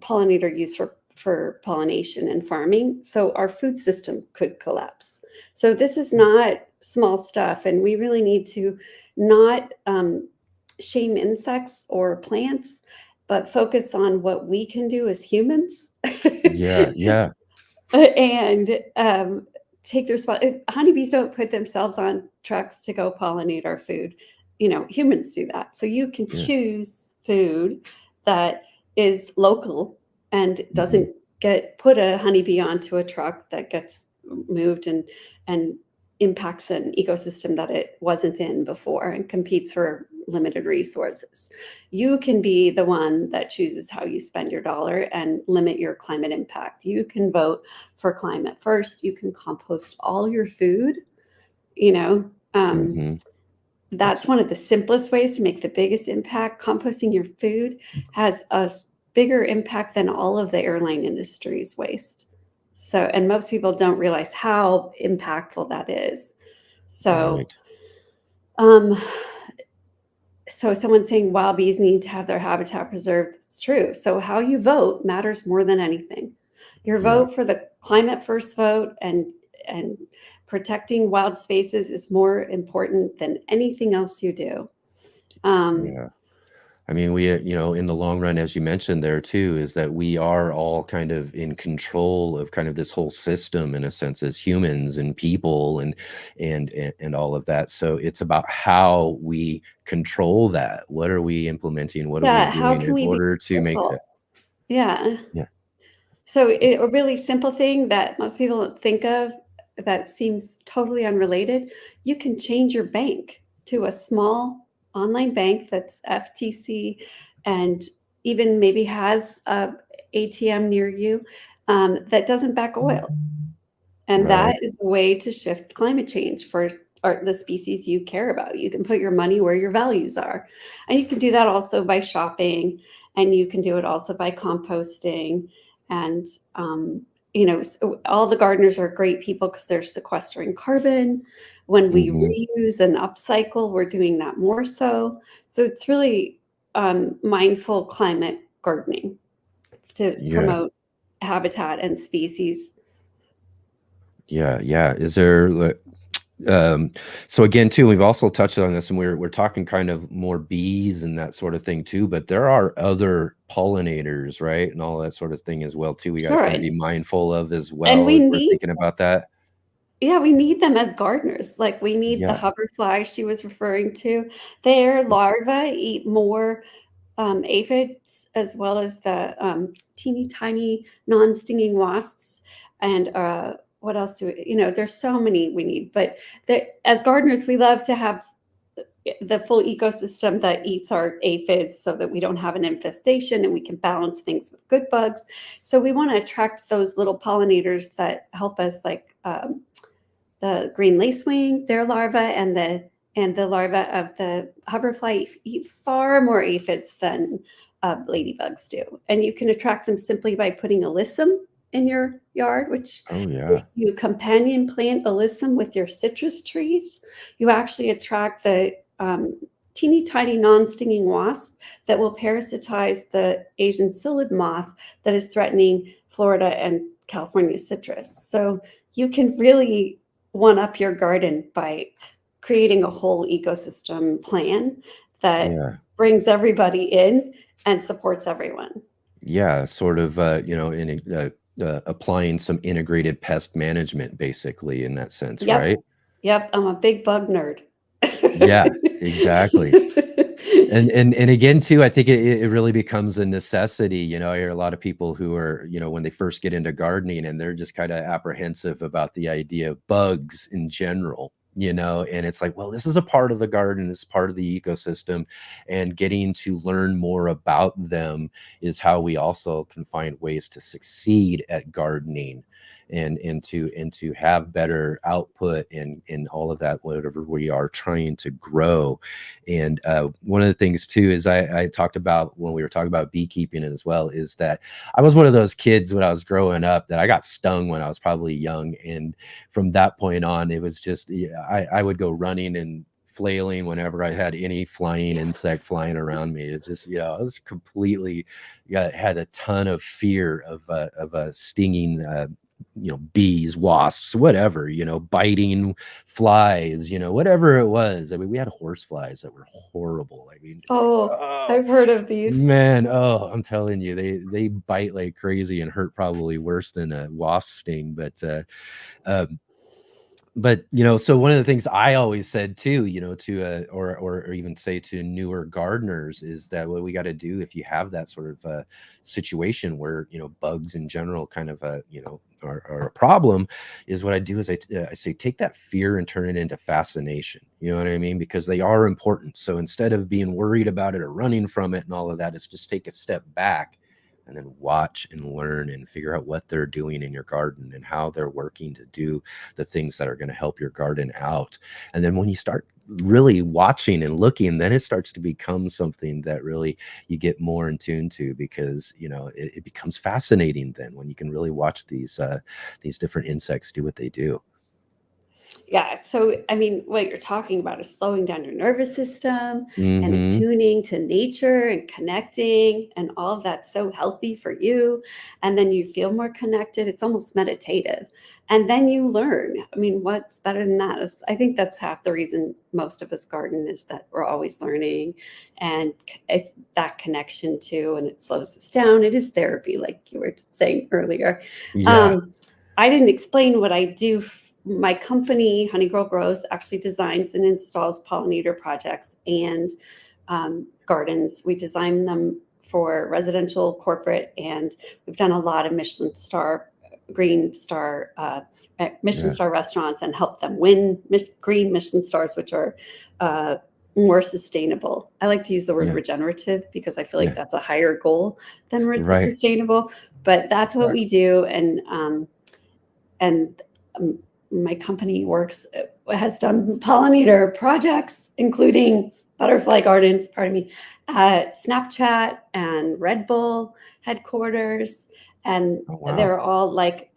pollinator used for pollination and farming. So our food system could collapse. So this is not small stuff. And we really need to not shame insects or plants, but focus on what we can do as humans. Yeah, yeah, And take their spot. Honeybees don't put themselves on trucks to go pollinate our food. Humans do that. So you can yeah. choose food that is local and Mm-hmm. doesn't put a honeybee onto a truck that gets moved and impacts an ecosystem that it wasn't in before and competes for limited resources. You can be the one that chooses how you spend your dollar and limit your climate impact. You can vote for climate first. You can compost all your food. Mhm. That's one of the simplest ways to make the biggest impact. Composting your food has a bigger impact than all of the airline industry's waste. So, and most people don't realize how impactful that is. So, Right. um, so someone's saying wild bees need to have their habitat preserved. It's true. So how you vote matters more than anything. Your Yeah. vote for the climate first vote and protecting wild spaces is more important than anything else you do. Yeah. I mean, we, in the long run, as you mentioned there too, is that we are all kind of in control of kind of this whole system in a sense as humans and people and all of that. So it's about how we control that. What are we implementing? What are we Yeah, how doing can in we be order to make that? careful? Yeah. Yeah. So a really simple thing that most people don't think of that seems totally unrelated, you can change your bank to a small online bank that's FTC and even maybe has a ATM near you that doesn't back oil. And Right. that is a way to shift climate change for the species you care about. You can put your money where your values are. And you can do that also by shopping, and you can do it also by composting. And, so all the gardeners are great people because they're sequestering carbon. When we Mhm. reuse and upcycle, we're doing that more so. So it's really mindful climate gardening to Yeah. promote habitat and species. Yeah. Yeah. Is there um so again too, we've also touched on this and we're talking kind of more bees and that sort of thing too, but there are other pollinators, right? And all that sort of thing as well too. We got to Sure. kind of be mindful of as And well as we're thinking about that. we need them as gardeners. Like we need the Yeah. hoverfly she was referring to. Their larvae eat more aphids as well as the teeny tiny non-stinging wasps. And what else there's so many we need. But as gardeners, we love to have the full ecosystem that eats our aphids so that we don't have an infestation and we can balance things with good bugs. So we want to attract those little pollinators that help us, like the green lacewing, their larvae, and the larvae of the hoverfly eat far more aphids than ladybugs do. And you can attract them simply by putting alyssum in your yard, which Oh if yeah. you companion plant alyssum with your citrus trees, you actually attract the teeny tiny non-stinging wasp that will parasitize the Asian psyllid moth that is threatening Florida and California citrus. So you can really one up your garden by creating a whole ecosystem plan that Yeah. brings everybody in and supports everyone. Yeah, sort of applying some integrated pest management basically in that sense, Yep. right? Yep. I'm a big bug nerd. Yeah, exactly. And again too, I think it really becomes a necessity. I hear a lot of people who are, when they first get into gardening and they're just kind of apprehensive about the idea of bugs in general, and it's like, well, this is a part of the garden, this is part of the ecosystem, and getting to learn more about them is how we also can find ways to succeed at gardening. and to have better output and all of that, whatever we are trying to grow. And one of the things too is I talked about when we were talking about beekeeping as well, is that I was one of those kids when I was growing up that I got stung when I was probably young, and from that point on, it was just, I would go running and flailing whenever I had any flying insect flying around me. It's just, I was completely, had a ton of fear of stinging, bees, wasps, whatever, biting flies, whatever it was. I mean, we had horse flies that were horrible. I mean, I've heard of these. man, I'm telling you, they bite like crazy and hurt probably worse than a wasp sting. But so one of the things I always said too, to or even say to newer gardeners, is that what we got to do, if you have that sort of situation where bugs in general kind of are a problem, is what I do is I say take that fear and turn it into fascination. You know what I mean? Because they are important. So instead of being worried about it or running from it and all of that, it's just take a step back and then watch and learn and figure out what they're doing in your garden and how they're working to do the things that are going to help your garden out. And then when you start really watching and looking, then it starts to become something that really you get more in tune to, because it becomes fascinating then when you can really watch these different insects do what they do. Yeah. So, I mean, what you're talking about is slowing down your nervous system and Mhm. attuning to nature and connecting, and all of that's so healthy for you. And then you feel more connected. It's almost meditative. And then you learn. I mean, what's better than that? I think that's half the reason most of us garden, is that we're always learning, and it's that connection too, and it slows us down. It is therapy, like you were saying earlier. Yeah. I didn't explain what I do. My company, Honey Girl Grows, actually designs and installs pollinator projects and gardens. We design them for residential, corporate, and we've done a lot of Michelin star, green star, Michelin Yeah. star restaurants, and helped them win green Michelin stars, which are more sustainable. I like to use the word Yeah. regenerative because I feel like Yeah. that's a higher goal than Right. sustainable. But that's what we Exactly. do, and my company has done pollinator projects, including butterfly gardens, pardon me, at Snapchat and Red Bull headquarters. And Oh, wow. they're all like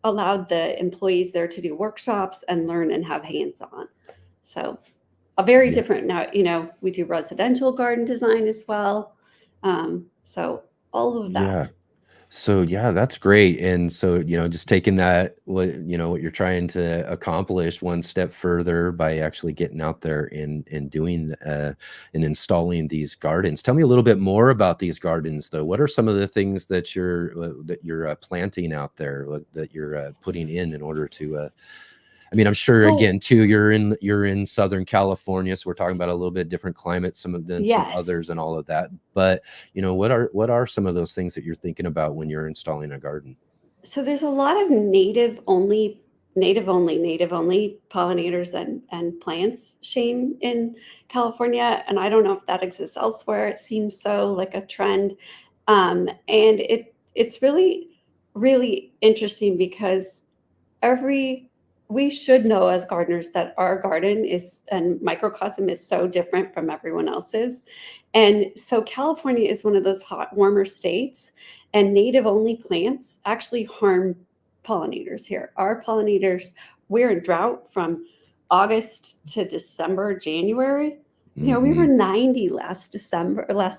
allowed the employees there to do workshops and learn and have hands-on. So a very Yeah. different, now, we do residential garden design as well. So all of Yeah. that. So yeah, that's great. And so, just taking that, what you're trying to accomplish one step further by actually getting out there and doing and installing these gardens. Tell me a little bit more about these gardens, though. What are some of the things that you're planting out there, that you're putting in order to I mean, I'm sure So again too, you're in Southern California, so we're talking about a little bit different climate, some others yes. and all of that. But what are some of those things that you're thinking about when you're installing a garden? So there's a lot of native only pollinators and plants shame in California. And I don't know if that exists elsewhere. It seems so like a trend. And it's really, really interesting because we should know as gardeners that our garden and microcosm is so different from everyone else's. And so California is one of those hot, warmer states, and native only plants actually harm pollinators here. Our pollinators, we're in drought from August to December, January. We were Hmm. 90 last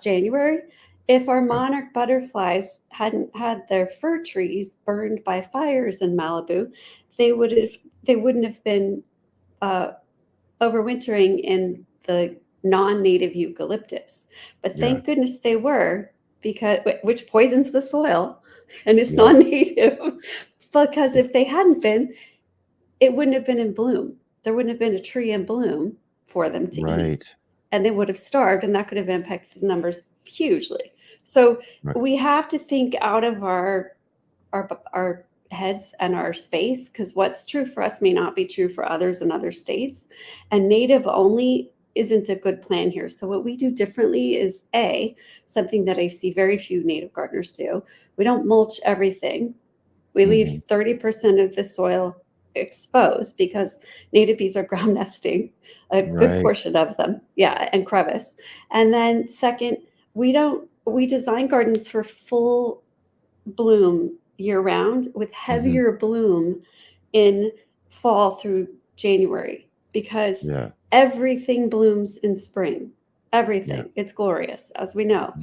January. If our monarch butterflies hadn't had their fir trees burned by fires in Malibu, they wouldn't have been uh, overwintering in the non-native eucalyptus. But Yeah. thank goodness they were, because which poisons the soil and it's Yeah. non-native. Because if they hadn't been, it wouldn't have been in bloom. There wouldn't have been a tree in bloom for them to eat, Right. and they would have starved, and that could have impacted the numbers hugely. So Right. we have to think out of our heads and our space, because what's true for us may not be true for others in other states. And native only isn't a good plan here. So what we do differently is something that I see very few native gardeners do. We don't mulch everything. We leave 30% of the soil exposed because native bees are ground nesting, a good Right. portion of them. Yeah, and crevice. And then second, we design gardens for full bloom year round with heavier bloom in fall through January because Yeah. everything blooms in spring. Everything. It's glorious, as we know.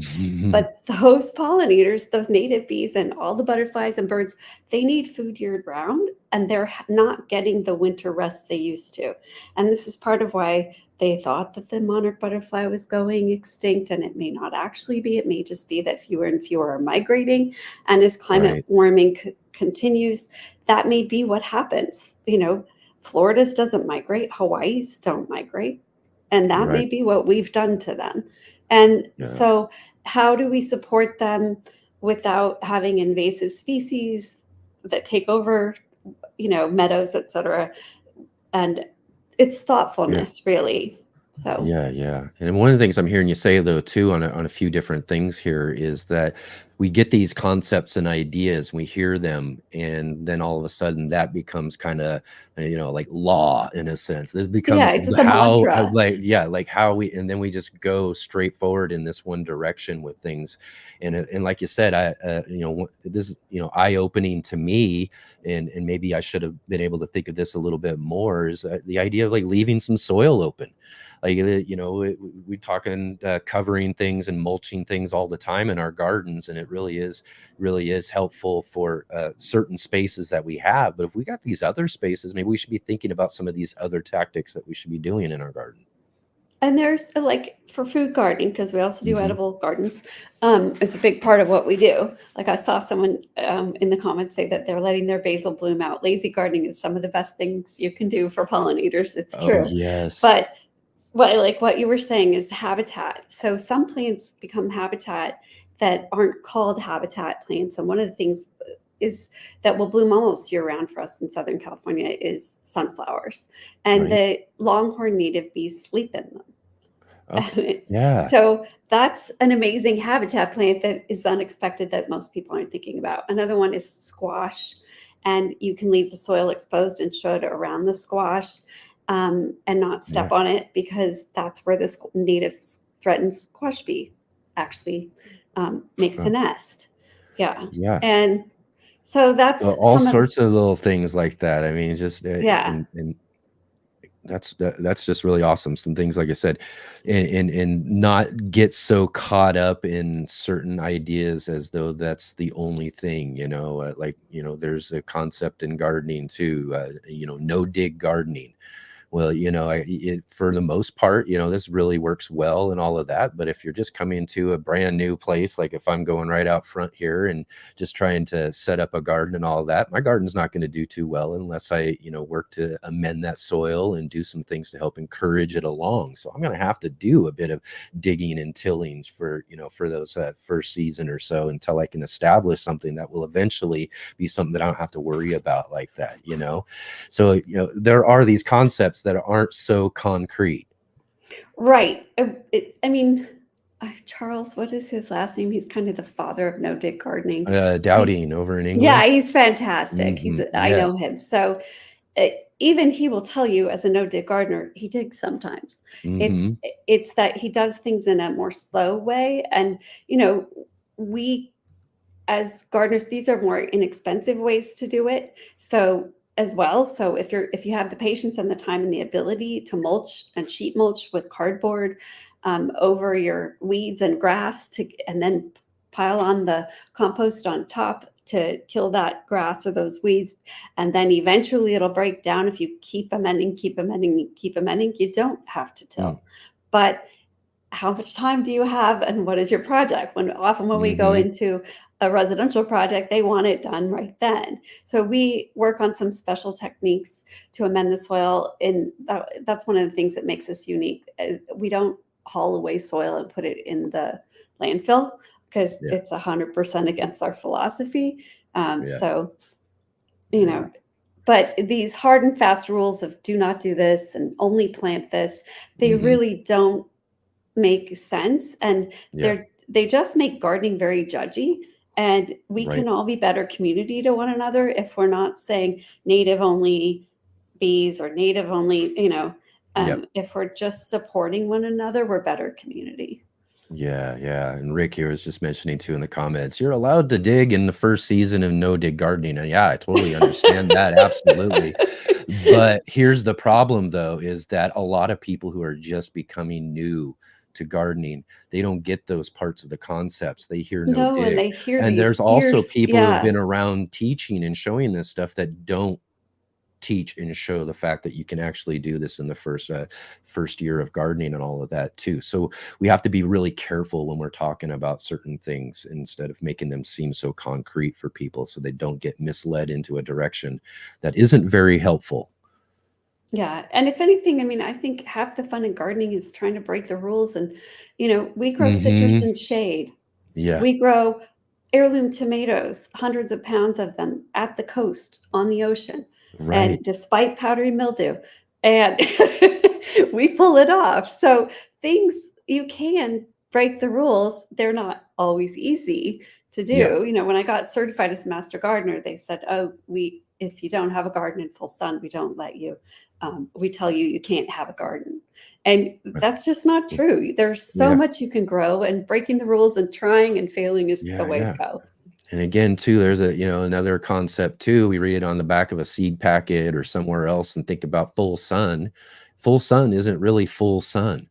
But those pollinators, those native bees and all the butterflies and birds, they need food year round, and they're not getting the winter rest they used to. And this is part of why they thought that the monarch butterfly was going extinct, and it may not actually be. It may just be that fewer and fewer are migrating. And as climate Right. warming continues, that may be what happens. Florida's doesn't migrate, Hawaii's don't migrate. And that may Right. be what we've done to them. And Yeah. so how do we support them without having invasive species that take over, meadows, et cetera? And it's thoughtfulness, really. So Yeah. And one of the things I'm hearing you say, though, too, on a few different things here is that we get these concepts and ideas, we hear them, and then all of a sudden that becomes kind of, like law in a sense. This becomes it's the how, mantra. like how we, and then we just go straight forward in this one direction with things. And like you said, this is, eye-opening to me, and maybe I should have been able to think of this a little bit more, is the idea of like leaving some soil open. Like, we talking covering things and mulching things all the time in our gardens, and it really is helpful for certain spaces that we have. But if we got these other spaces, maybe we should be thinking about some of these other tactics that we should be doing in our garden. And there's like for food gardening, because we also do edible gardens. It's a big part of what we do. Like I saw someone in the comments say that they're letting their basil bloom out. Lazy gardening is some of the best things you can do for pollinators. It's Oh, true. yes. But what you were saying is habitat. So some plants become habitat that aren't called habitat plants. And one of the things is that will bloom almost year round for us in Southern California is sunflowers. And the longhorn native bees sleep in them. Oh, yeah. So that's an amazing habitat plant that is unexpected that most people aren't thinking about. Another one is squash, and you can leave the soil exposed and should around the squash and not step on it, because that's where this native threatened squash bee actually makes a nest. Yeah. And so that's all some sorts of of little things like that. I mean, just and that's just really awesome. Some things, like I said, and not get so caught up in certain ideas as though that's the only thing. There's a concept in gardening too. No dig gardening. Well, for the most part, this really works well and all of that. But if you're just coming to a brand new place, like if I'm going right out front here and just trying to set up a garden and all of that, my garden's not going to do too well unless I, work to amend that soil and do some things to help encourage it along. So I'm going to have to do a bit of digging and tilling for those first season or so, until I can establish something that will eventually be something that I don't have to worry about like that, So, there are these concepts that aren't so concrete. Right. Charles, what is his last name? He's kind of the father of no dig gardening. Dowding over in England. Yeah, he's fantastic. I know Yes. him. So even he will tell you, as a no dig gardener, he digs sometimes. It's that he does things in a more slow way. And, we as gardeners, these are more inexpensive ways to do it. So as well. So if you have the patience and the time and the ability to mulch and sheet mulch with cardboard over your weeds and grass, and then pile on the compost on top to kill that grass or those weeds, and then eventually it'll break down if you keep amending. You don't have to till. But how much time do you have, and what is your project? When we go into a residential project, they want it done right then. So we work on some special techniques to amend the soil, and that's one of the things that makes us unique. We don't haul away soil and put it in the landfill, because it's 100% against our philosophy. So, but these hard and fast rules of do not do this and only plant this, they really don't make sense. And they just make gardening very judgy. And we Right. can all be better community to one another if we're not saying native only bees or native only, Yep. if we're just supporting one another, we're better community. Yeah, yeah. And Rick here was just mentioning too in the comments, you're allowed to dig in the first season of no dig gardening. And yeah, I totally understand that. Absolutely. But here's the problem though, is that a lot of people who are just becoming new to gardening, they don't get those parts of the concepts. They hear no No, and dig. they hear And these there's also fierce, people who have yeah. been around teaching and showing this stuff that don't teach and show the fact that you can actually do this in the first year of gardening and all of that too. So we have to be really careful when we're talking about certain things instead of making them seem so concrete for people so they don't get misled into a direction that isn't very helpful. Yeah. And if anything, I mean, I think half the fun in gardening is trying to break the rules. And, we grow citrus Mm-hmm. in shade. Yeah, We grow heirloom tomatoes, hundreds of pounds of them at the coast on the ocean. And right. despite powdery mildew, and we pull it off. So things you can break the rules. They're not always easy to Yeah, do. When I got certified as master gardener, they said, "Oh, if you don't have a garden in full sun, we don't let you. We tell you you can't have a garden." And that's just not true. There's so yeah, much you can grow, and breaking the rules and trying and failing is the yeah, way to yeah. go. And again, too, there's another concept too. We read it on the back of a seed packet or somewhere else and think about full sun. Full sun isn't really full sun.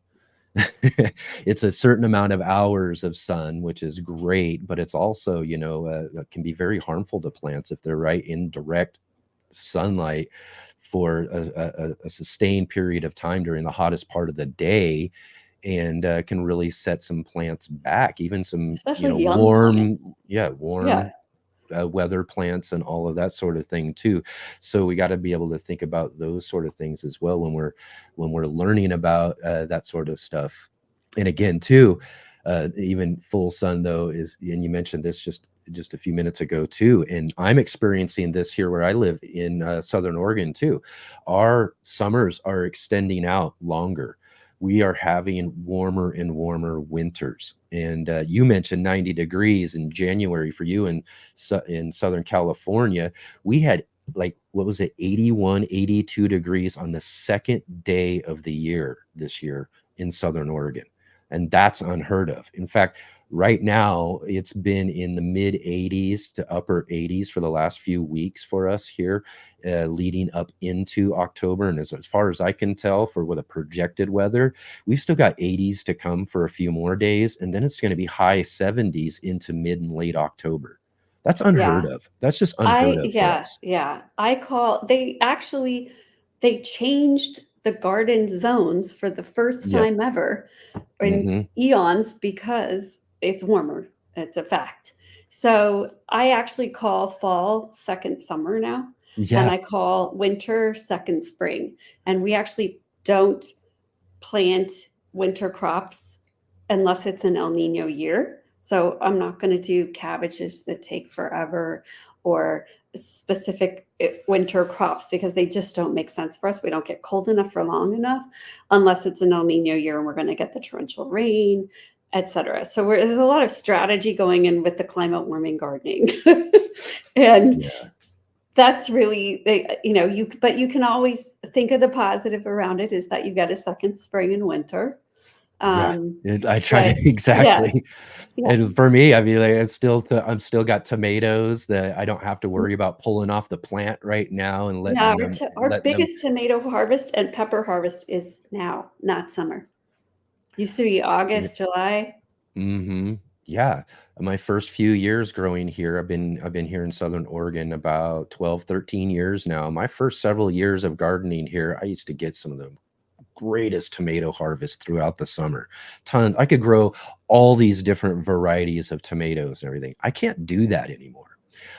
It's a certain amount of hours of sun, which is great, but it's also, can be very harmful to plants if they're right in direct sunlight for a sustained period of time during the hottest part of the day, and can really set some plants back, even some, Especially young warm, plants. yeah, Yeah. warm weather plants and all of that sort of thing too. So we got to be able to think about those sort of things as well when we're learning about that sort of stuff. And again, too, even full sun though is, and you mentioned this just a few minutes ago too, and I'm experiencing this here where I live in Southern Oregon too. Our summers are extending out longer. We are having warmer and warmer winters. And you mentioned 90 degrees in January for you in Southern California. We had, like, what was it, 81, 82 degrees on the second day of the year this year in Southern Oregon. And that's unheard of. In fact, right now, it's been in the mid 80s to upper 80s for the last few weeks for us here, leading up into October. And as far as I can tell, for with a projected weather, we've still got 80s to come for a few more days. And then it's going to be high 70s into mid and late October. That's unheard Yeah. of. That's just unheard of for us. Yeah. They changed the garden zones for the first Yeah. time ever in Hmm. eons because it's warmer. It's a fact. So I actually call fall second summer now, and Yeah. I call winter second spring. And we actually don't plant winter crops unless it's an El Nino year. So I'm not going to do cabbages that take forever or specific winter crops because they just don't make sense for us. We don't get cold enough for long enough unless it's an El Nino year and we're going to get the torrential rain, etc. So there's a lot of strategy going in with the climate warming gardening. And Yeah. that's really, but you can always think of the positive around it is that you get a second spring and winter. Yeah. Um, I try but to yeah, exactly. yeah. And for me, I mean, like, I'm still got tomatoes that I don't have to worry about pulling off the plant right now and No, our letting them. biggest tomato harvest and pepper harvest is now, not summer. Used to be August, July. Mm-hmm. Yeah. My first few years growing here, I've been here in Southern Oregon about 12, 13 years now. My first several years of gardening here, I used to get some of the greatest tomato harvest throughout the summer. Tons. I could grow all these different varieties of tomatoes and everything. I can't do that anymore.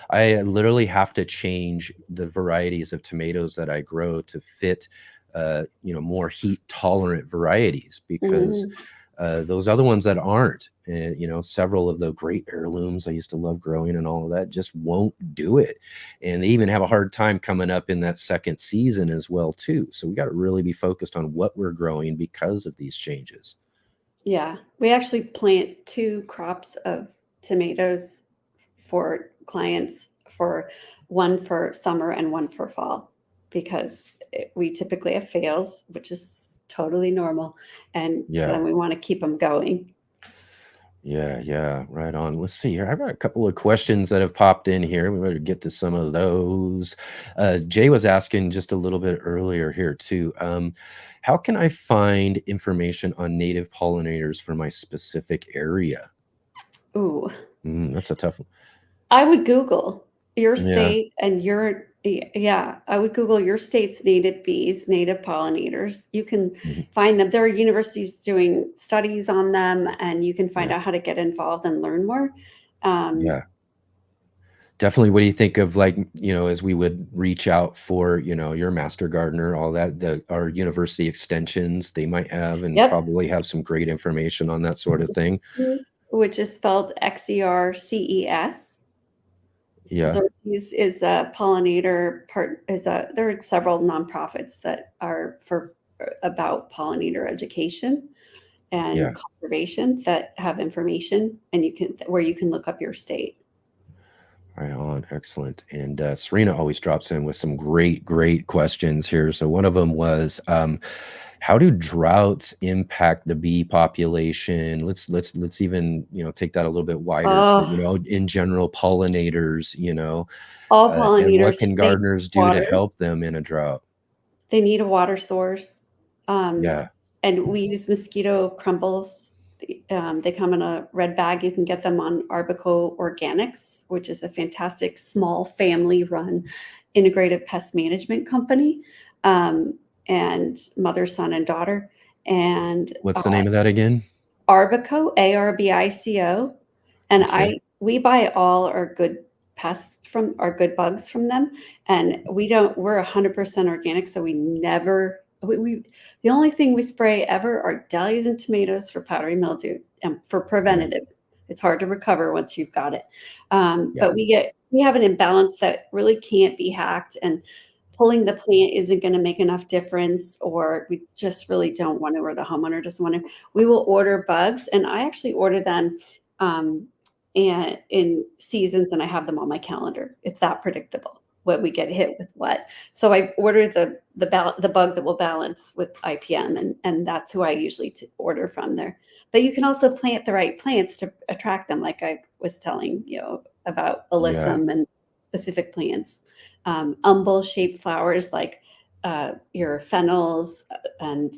I literally have to change the varieties of tomatoes that I grow to fit, more heat tolerant varieties because Mhm. those other ones that aren't, several of the great heirlooms I used to love growing and all of that just won't do it. And they even have a hard time coming up in that second season as well, too. So we got to really be focused on what we're growing because of these changes. Yeah, we actually plant 2 crops of tomatoes for clients, for one for summer and one for fall, because we typically have fails, which is totally normal. And so Yeah. then we want to keep them going. Yeah, right on. Let's see here. I've got a couple of questions that have popped in here. We better get to some of those. Jay was asking just a little bit earlier here too. How can I find information on native pollinators for my specific area? Ooh, That's a tough one. I would Google your Yeah. state and I would Google your state's native bees, native pollinators. You can Mhm. find them. There are universities doing studies on them, and you can find Yeah. out how to get involved and learn more. Um, Yeah. Definitely. What do you think of, like, as we would reach out for, your master gardener, all that, our university extensions, they might have and Yep. probably have some great information on that sort of thing. Which is spelled XERCES. Yeah. Xerces is a pollinator there are several nonprofits that are about pollinator education and Yeah. conservation that have information, and where you can look up your state. Right on. Excellent. And Serena always drops in with some great questions here. So one of them was, how do droughts impact the bee population? Let's even, take that a little bit wider to, in general, pollinators, All and what pollinators, can they need gardeners do to water. help them in a drought? They need a water source. Yeah. And we use mosquito crumbles. They come in a red bag. You can get them on Arbico Organics, which is a fantastic small family-run integrated pest management company, and mother, son, and daughter. And What's the name of that again? Arbico, Arbico, and Okay. we buy all our good bugs from them, and we're 100% organic, so we never the only thing we spray ever are dahlias and tomatoes for powdery mildew and for preventative. It's hard to recover once you've got it. Yeah. But we have an imbalance that really can't be hacked, and pulling the plant isn't going to make enough difference, or we just really don't want to, or the homeowner doesn't want to. We will order bugs, and I actually order them and in seasons, and I have them on my calendar. It's that predictable what we get hit with what. So I order the bug that will balance with IPM, and that's who I usually order from there. But you can also plant the right plants to attract them, like I was telling you about alyssum and specific plants. Umbel-shaped flowers like your fennels and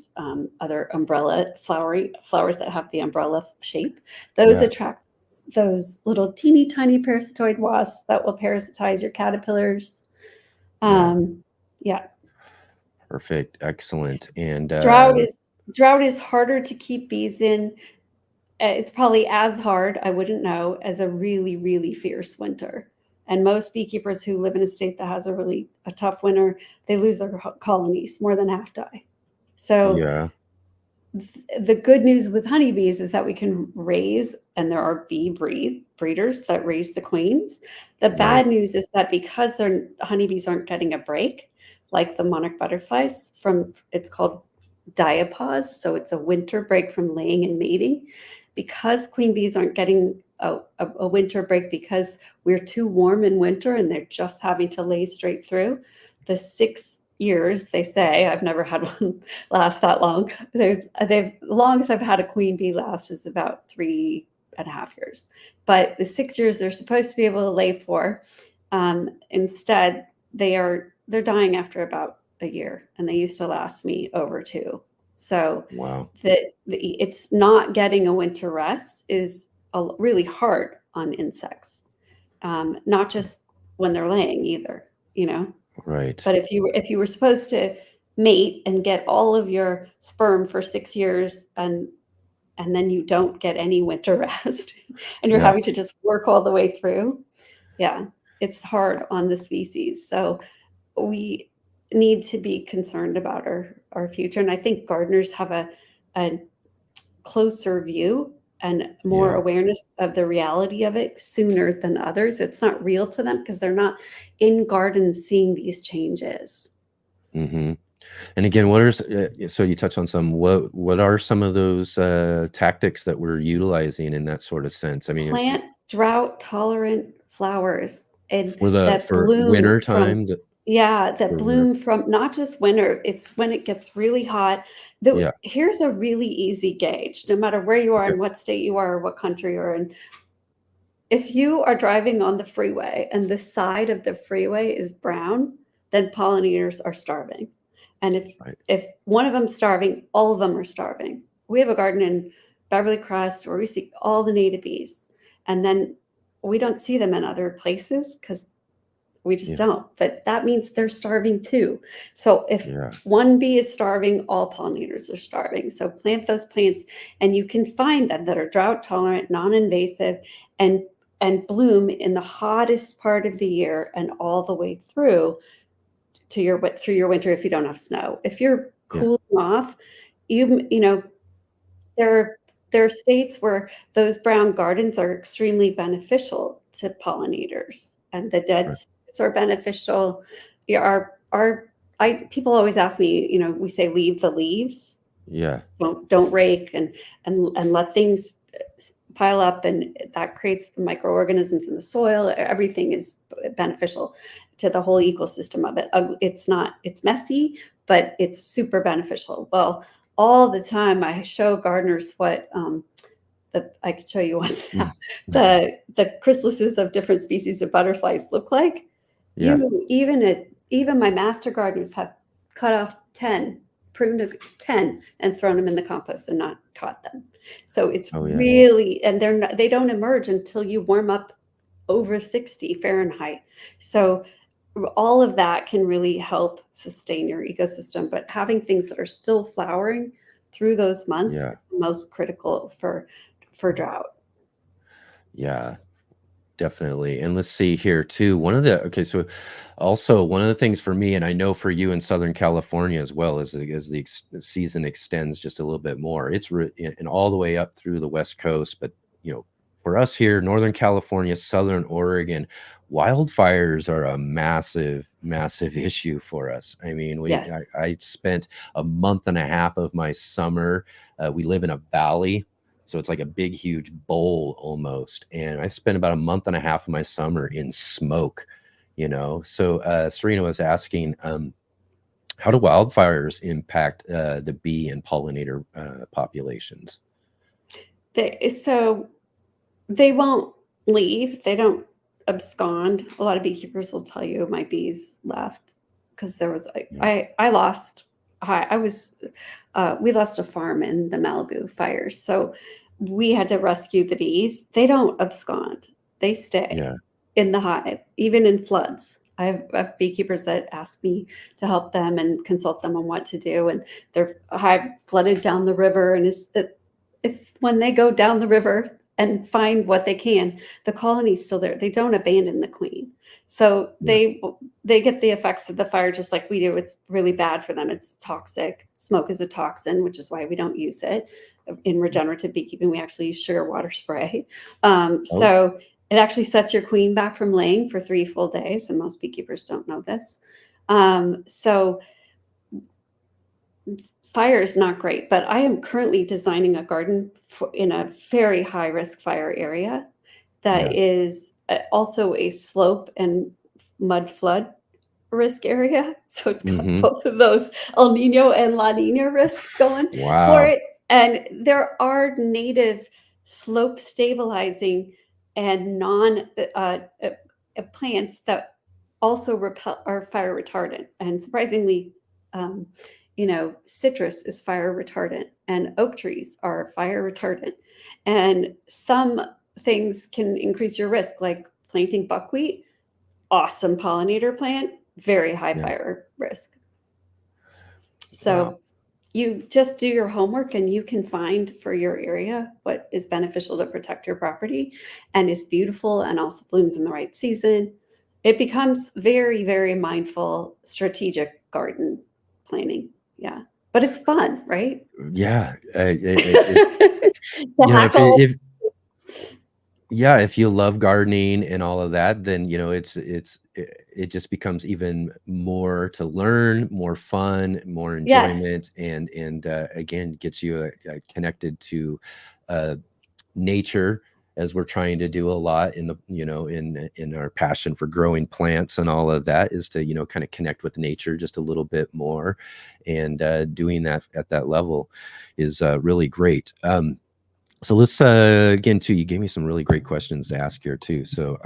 other umbrella flowers that have the umbrella shape. Those attract those little teeny tiny parasitoid wasps that will parasitize your caterpillars. Perfect. Excellent. And drought is harder to keep bees in. It's probably as hard, I wouldn't know, as a really, really fierce winter. And most beekeepers who live in a state that has a tough winter, they lose their colonies, more than half die. So the good news with honeybees is that we can raise, and there are breeders that raise the queens. The bad news is that because the honeybees aren't getting a break, like the monarch butterflies, it's called diapause, so it's a winter break from laying and mating. Because queen bees aren't getting a winter break because we're too warm in winter and they're just having to lay straight through, the 6 years, they say, I've never had one last that long. The longest I've had a queen bee last is about 3.5 years. But the 6 years they're supposed to be able to lay for, instead they're dying after about a year, and they used to last me over 2. So it's not getting a winter rest is really hard on insects, not just when they're laying either, Right. But if you were supposed to mate and get all of your sperm for 6 years, and then you don't get any winter rest, and you're having to just work all the way through, it's hard on the species. So we need to be concerned about our future, and I think gardeners have a closer view and more awareness of the reality of it sooner than others. It's not real to them because they're not in gardens seeing these changes. Mm-hmm. And again, so you touched on some, what are some of those tactics that we're utilizing in that sort of sense? I mean, Plant drought tolerant flowers and For that bloom winter from, time, yeah, that for winter. bloom from not just winter, it's when it gets really hot. Yeah. Here's a really easy gauge, no matter where you are Okay. and what state you are or what country you're in. If you are driving on the freeway and the side of the freeway is brown, then pollinators are starving. And Right. if one of them's starving, all of them are starving. We have a garden in Beverly Crest where we see all the native bees, and then we don't see them in other places because we just Yeah. don't. But that means they're starving too. So if Yeah. one bee is starving, all pollinators are starving. So plant those plants, and you can find them that are drought tolerant, non-invasive, and bloom in the hottest part of the year and all the way through to through your winter if you don't have snow. If you're Yeah. cooling off, you know there are states where those brown gardens are extremely beneficial to pollinators, and the dead Right. sticks are beneficial. Yeah, people always ask me, we say leave the leaves, Yeah. don't rake and let things pile up, and that creates the microorganisms in the soil. Everything is beneficial to the whole ecosystem of it. It's messy, but it's super beneficial. Well, all the time I show gardeners what I could show you what Mm. the chrysalises of different species of butterflies look like. Yeah. Even my master gardeners have cut off 10, pruned 10 and thrown them in the compost and not caught them. So it's Oh, yeah. really, and they don't emerge until you warm up over 60 Fahrenheit. So all of that can really help sustain your ecosystem, but having things that are still flowering through those months Yeah. is the most critical for drought. Yeah. Definitely. And let's see here too. So also one of the things for me, and I know for you in Southern California as well, as the season extends just a little bit more, and all the way up through the West Coast. But, for us here, Northern California, Southern Oregon, wildfires are a massive, massive issue for us. I mean, Yes. I spent a month and a half of my summer. We live in a valley. So it's like a big, huge bowl almost. And I spent about a month and a half of my summer in smoke, So Serena was asking, how do wildfires impact the bee and pollinator populations? So they won't leave. They don't abscond. A lot of beekeepers will tell you my bees left because there was I lost. We lost a farm in the Malibu fires, so we had to rescue the bees. They don't abscond. They stay Yeah. in the hive, even in floods. I have beekeepers that ask me to help them and consult them on what to do, and their hive flooded down the river, and if when they go down the river and find what they can, the colony's still there. They don't abandon the queen. So Yeah. they get the effects of the fire just like we do. It's really bad for them. It's toxic. Smoke is a toxin, which is why we don't use it. In regenerative beekeeping, we actually use sugar water spray. Oh, So it actually sets your queen back from laying for 3 full days, and most beekeepers don't know this. So fire is not great, but I am currently designing a garden in a very high risk fire area that yeah. is also a slope and mud flood risk area. So it's got Hmm. both of those El Nino and La Nina risks going for Wow. it. And there are native slope stabilizing and non plants that also are fire retardant. And surprisingly, citrus is fire retardant, and oak trees are fire retardant. And some things can increase your risk, like planting buckwheat, awesome pollinator plant, very high Yeah. fire risk. Wow. So you just do your homework and you can find for your area what is beneficial to protect your property and is beautiful and also blooms in the right season. It becomes very, very mindful, strategic garden planning. Yeah. But it's fun, right? Yeah. To hackle. If you love gardening and all of that, then it just becomes even more to learn, more fun, more Yes. enjoyment, and again gets you connected to nature as we're trying to do a lot in the, in our passion for growing plants and all of that, is to, kind of connect with nature just a little bit more. And doing that at that level is really great. So let's, again, too, you gave me some really great questions to ask here too. So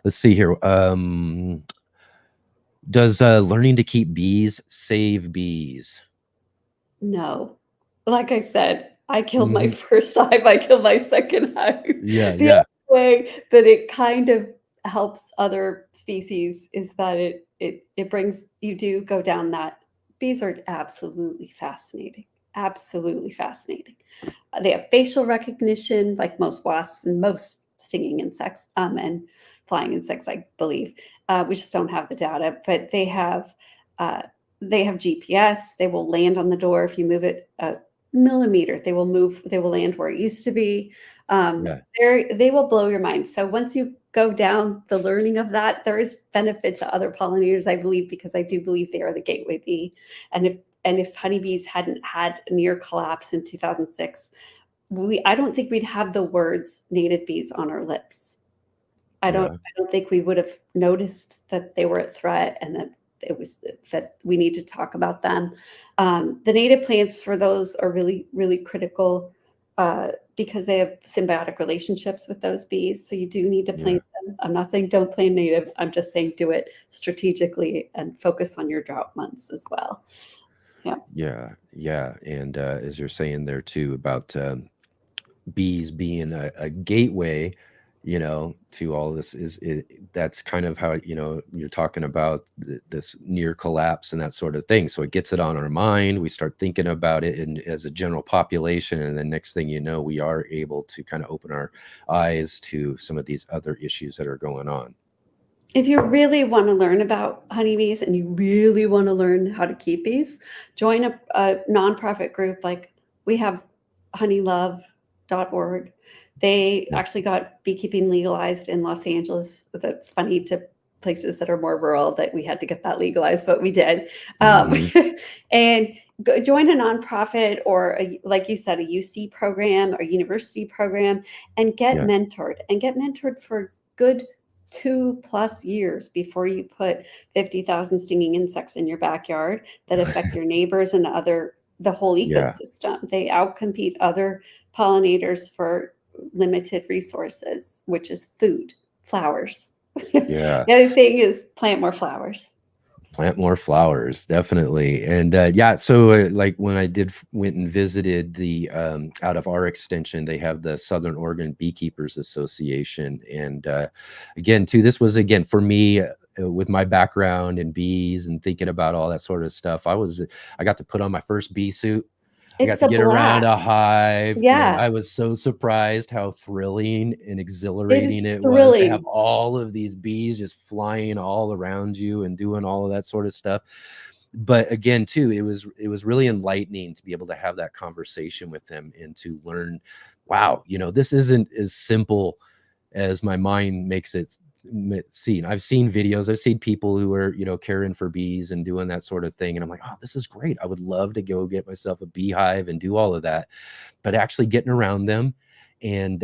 let's see here. Does learning to keep bees save bees? No. Like I said, I killed my first hive, I killed my second hive. Yeah, The yeah. only way that it kind of helps other species is that it brings, you do go down that. Bees are absolutely fascinating. Absolutely fascinating. They have facial recognition, like most wasps and most stinging insects, and flying insects, I believe. We just don't have the data, but they have GPS. They will land on the door if you move it a millimeter. They will move. They will land where it used to be. Yeah. They will blow your mind. So once you go down the learning of that, there is benefit to other pollinators, I believe, because I do believe they are the gateway bee. And if honeybees hadn't had a near collapse in 2006, I don't think we'd have the words native bees on our lips. I don't think we would have noticed that they were a threat and that that we need to talk about them. The native plants for those are really, really critical because they have symbiotic relationships with those bees. So you do need to plant them. I'm not saying don't plant native. I'm just saying do it strategically and focus on your drought months as well. Yeah. And as you're saying there too about bees being a gateway, to all this, that's kind of how, you're talking about this near collapse and that sort of thing. So it gets it on our mind. We start thinking about it as a general population. And then next thing you know, we are able to kind of open our eyes to some of these other issues that are going on. If you really want to learn about honeybees and you really want to learn how to keep bees, join a nonprofit group. Like we have honeylove.org. They actually got beekeeping legalized in Los Angeles. That's funny to places that are more rural that we had to get that legalized, but we did. And join a nonprofit or, like you said, a UC program or university program and get mentored for good 2+ years before you put 50,000 stinging insects in your backyard that affect your neighbors and the whole ecosystem. They outcompete other pollinators for limited resources, which is food, flowers. The other thing is plant more flowers. Plant more flowers, definitely. And so like when I went and visited the out of our extension, they have the Southern Oregon Beekeepers Association. And again, too, this was, again, for me, with my background in bees and thinking about all that sort of stuff, I got to put on my first bee suit. I got to get around a hive. And I was so surprised how thrilling and exhilarating it was to have all of these bees just flying all around you and doing all of that sort of stuff. But again, too, it was really enlightening to be able to have that conversation with them and to learn, wow, this isn't as simple as my mind makes it seem. I've seen videos, I've seen people who are, caring for bees and doing that sort of thing. And I'm like, oh, this is great. I would love to go get myself a beehive and do all of that. But actually getting around them and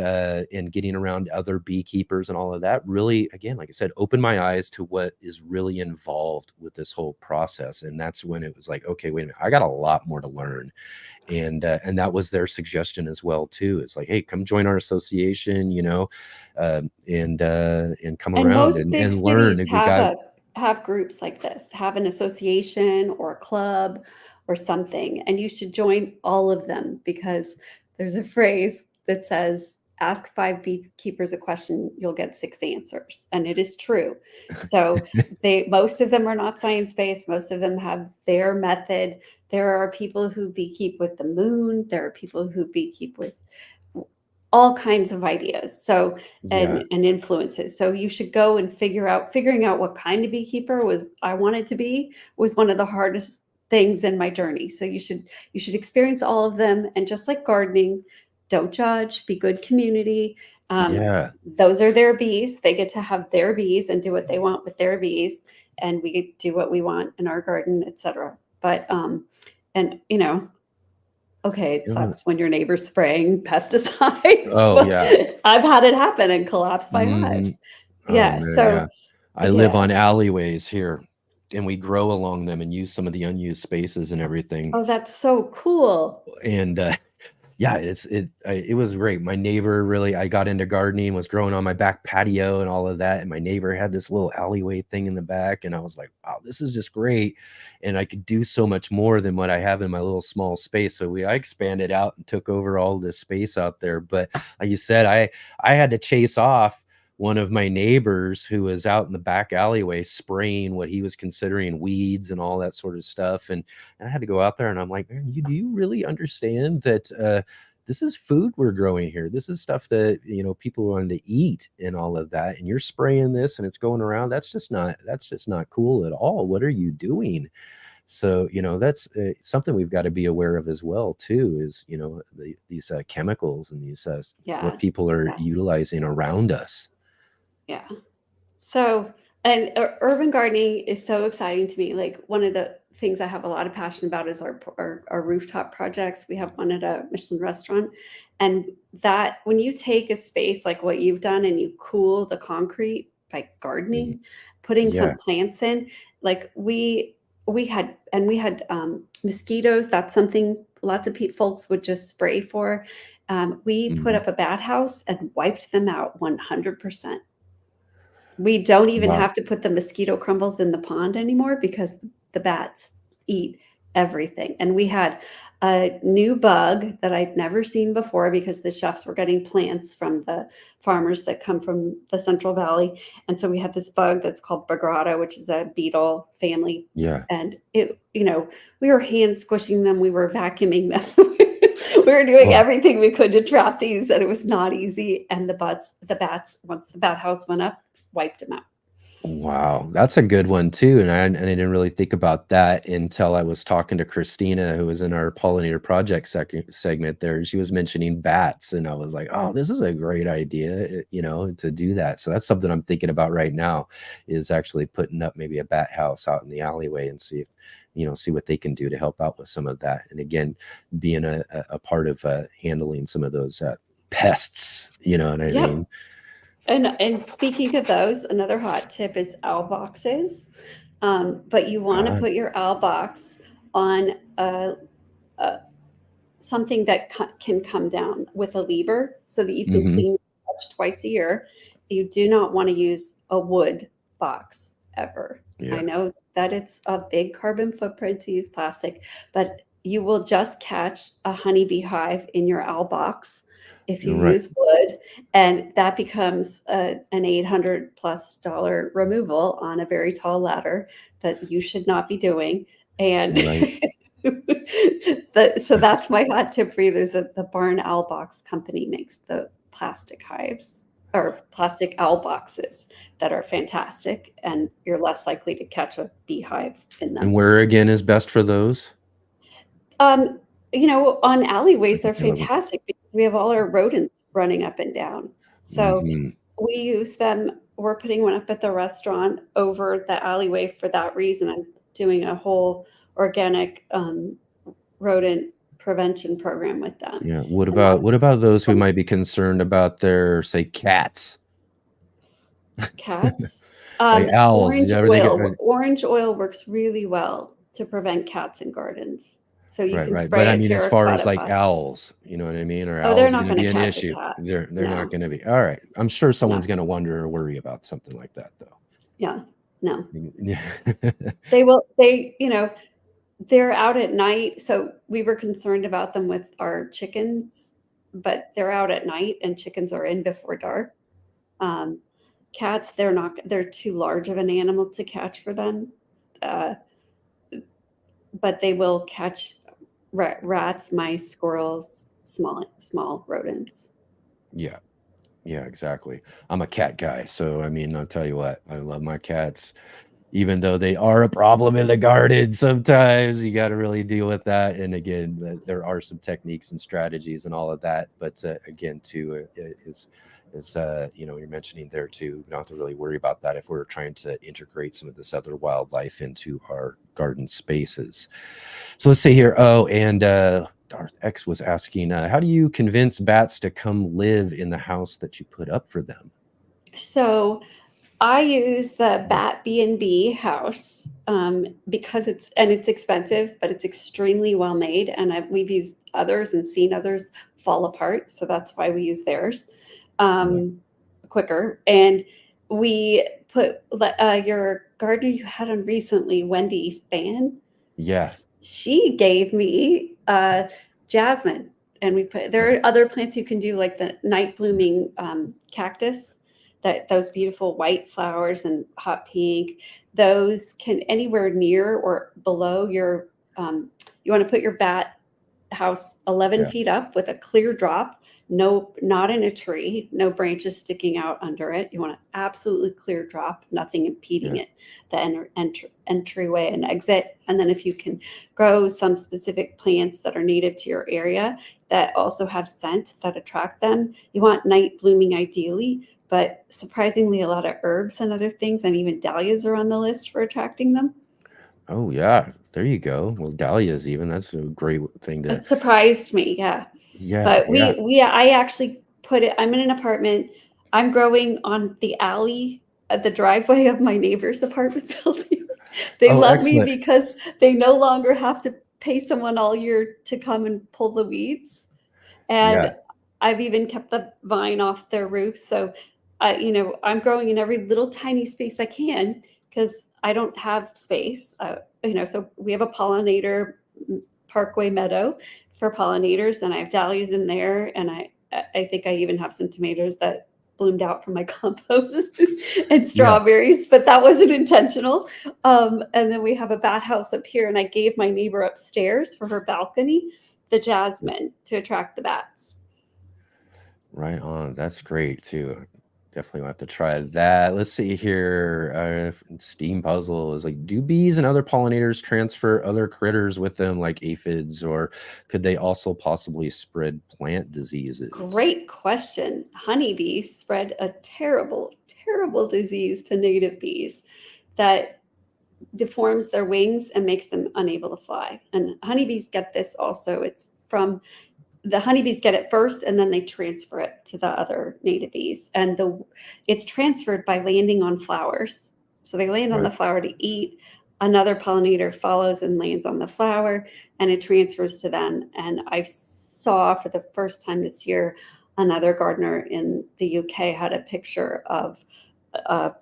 getting around other beekeepers and all of that really, again, like I said, opened my eyes to what is really involved with this whole process. And that's when it was like, okay, wait a minute, I got a lot more to learn. And that was their suggestion as well too. It's like, hey, come join our association, and come around and learn. Have groups like this, have an association or a club or something, and you should join all of them because there's a phrase that says, ask 5 beekeepers a question, you'll get 6 answers. And it is true. So most of them are not science-based. Most of them have their method. There are people who beekeep with the moon. There are people who beekeep with all kinds of ideas. So, and influences. So you should go and figuring out what kind of beekeeper I wanted to be was one of the hardest things in my journey. So you should experience all of them. And just like gardening, don't judge, be good community. Those are their bees. They get to have their bees and do what they want with their bees. And we do what we want in our garden, etc. But, and okay, it It was- sucks when your neighbor's spraying pesticides. Oh, but yeah. I've had it happen and collapse my Mhm. hives. Oh, Yeah. man, So yeah. I live yeah. on alleyways here, and we grow along them and use some of the unused spaces and everything. Oh, that's so cool. And, yeah, it was great. My neighbor really I got into gardening, was growing on my back patio and all of that, and my neighbor had this little alleyway thing in the back, and I was like, "Wow, this is just great." And I could do so much more than what I have in my little small space. So I expanded out and took over all this space out there. But like you said, I had to chase off one of my neighbors who was out in the back alleyway spraying what he was considering weeds and all that sort of stuff. And I had to go out there and I'm like, man, do you really understand that this is food we're growing here? This is stuff that, people want to eat and all of that. And you're spraying this and it's going around. That's just not cool at all. What are you doing? So, that's something we've got to be aware of as well, too, is, these chemicals and these, Yeah. what people are Yeah. utilizing around us. Yeah. So, and urban gardening is so exciting to me. Like one of the things I have a lot of passion about is our rooftop projects. We have one at a Michelin restaurant, and that when you take a space like what you've done and you cool the concrete by gardening, putting Yeah. some plants in, like we had mosquitoes. That's something lots of folks would just spray for. We put Mhm. up a bat house and wiped them out 100%. We don't even Wow. have to put the mosquito crumbles in the pond anymore because the bats eat everything. And we had a new bug that I'd never seen before because the chefs were getting plants from the farmers that come from the Central Valley. And so we had this bug that's called Bagrata, which is a beetle family. Yeah. And we were hand squishing them. We were vacuuming them. We were doing Wow. everything we could to trap these, and it was not easy. And the bats, once the bat house went up, wiped them out. Wow, that's a good one too, and I didn't really think about that until I was talking to Christina, who was in our Pollinator Project segment there. She was mentioning bats, and I was like, "Oh, this is a great idea, to do that." So that's something I'm thinking about right now, is actually putting up maybe a bat house out in the alleyway and see what they can do to help out with some of that. And again, being a part of handling some of those pests, you know what I Yep. mean? And speaking of those, another hot tip is owl boxes. But you want to put your owl box on something that can come down with a lever so that you can clean your couch twice a year. You do not want to use a wood box ever. Yeah. I know that it's a big carbon footprint to use plastic, but you will just catch a honeybee hive in your owl box if you Right. use wood, and that becomes an $800+ removal on a very tall ladder that you should not be doing. And Right. so that's my hot tip for you. There's the Barn Owl Box company makes the plastic hives or plastic owl boxes that are fantastic, and you're less likely to catch a beehive in them. And where again is best for those? On alleyways, they're Alleyways. fantastic because we have all our rodents running up and down. So we use them. We're putting one up at the restaurant over the alleyway for that reason. I'm doing a whole organic rodent prevention program with them. Yeah. What about those who might be concerned about their, say, cats? Cats? Like owls. Orange oil works really well to prevent cats in gardens. So you can Right. spray But I a mean, as far as like terracotta owls, you know what I mean? Or Oh, they're owls not going to be gonna an catch a issue. cat. They're No. not going to be. All right. I'm sure someone's going to wonder or worry about something like that, though. Yeah, no. Yeah. They're out at night. So we were concerned about them with our chickens, but they're out at night and chickens are in before dark. Cats, they're too large of an animal to catch for them. But they will catch rats, mice, squirrels, small rodents. Yeah. Yeah, exactly. I'm a cat guy. So, I mean, I'll tell you what, I love my cats. Even though they are a problem in the garden sometimes, you got to really deal with that. And again, there are some techniques and strategies and all of that. But again, too, you're mentioning there too, we don't have to really worry about that if we're trying to integrate some of this other wildlife into our garden spaces. So let's see here. Oh, and Darth X was asking, how do you convince bats to come live in the house that you put up for them? So I use the Bat B&B house because it's expensive, but it's extremely well made. And we've used others and seen others fall apart. So that's why we use theirs quicker. And we put your gardener you had on recently, Wendy Fan. Yeah. She gave me jasmine. And there are other plants you can do, like the night blooming cactus. Those beautiful white flowers and hot pink, those can anywhere near or below your, you want to put your bat house 11 feet up with a clear drop, not in a tree, no branches sticking out under it. You want an absolutely clear drop, nothing impeding it, the entryway and exit. And then if you can grow some specific plants that are native to your area that also have scent that attract them, you want night blooming ideally. But surprisingly, a lot of herbs and other things, and even dahlias are on the list for attracting them. Oh, yeah. There you go. Well, dahlias even. That's a great thing to... It surprised me, yeah. Yeah. But I actually put it, I'm in an apartment. I'm growing on the alley at the driveway of my neighbor's apartment building. They love me because they no longer have to pay someone all year to come and pull the weeds. And I've even kept the vine off their roof. So I'm growing in every little tiny space I can because I don't have space. So we have a pollinator parkway meadow for pollinators, and I have dahlias in there, and I think I even have some tomatoes that bloomed out from my compost and strawberries, but that wasn't intentional. And then we have a bat house up here, and I gave my neighbor upstairs for her balcony the jasmine to attract the bats. Right on. That's great too. Definitely will have to try that. Let's see here. Steam puzzle is like, do bees and other pollinators transfer other critters with them, like aphids, or could they also possibly spread plant diseases? Great question. Honeybees spread a terrible, terrible disease to native bees that deforms their wings and makes them unable to fly. And honeybees get this also. It's from the honeybees get it first, and then they transfer it to the other native bees. And it's transferred by landing on flowers. So they land on the flower to eat. Another pollinator follows and lands on the flower, and it transfers to them. And I saw for the first time this year, another gardener in the UK had a picture of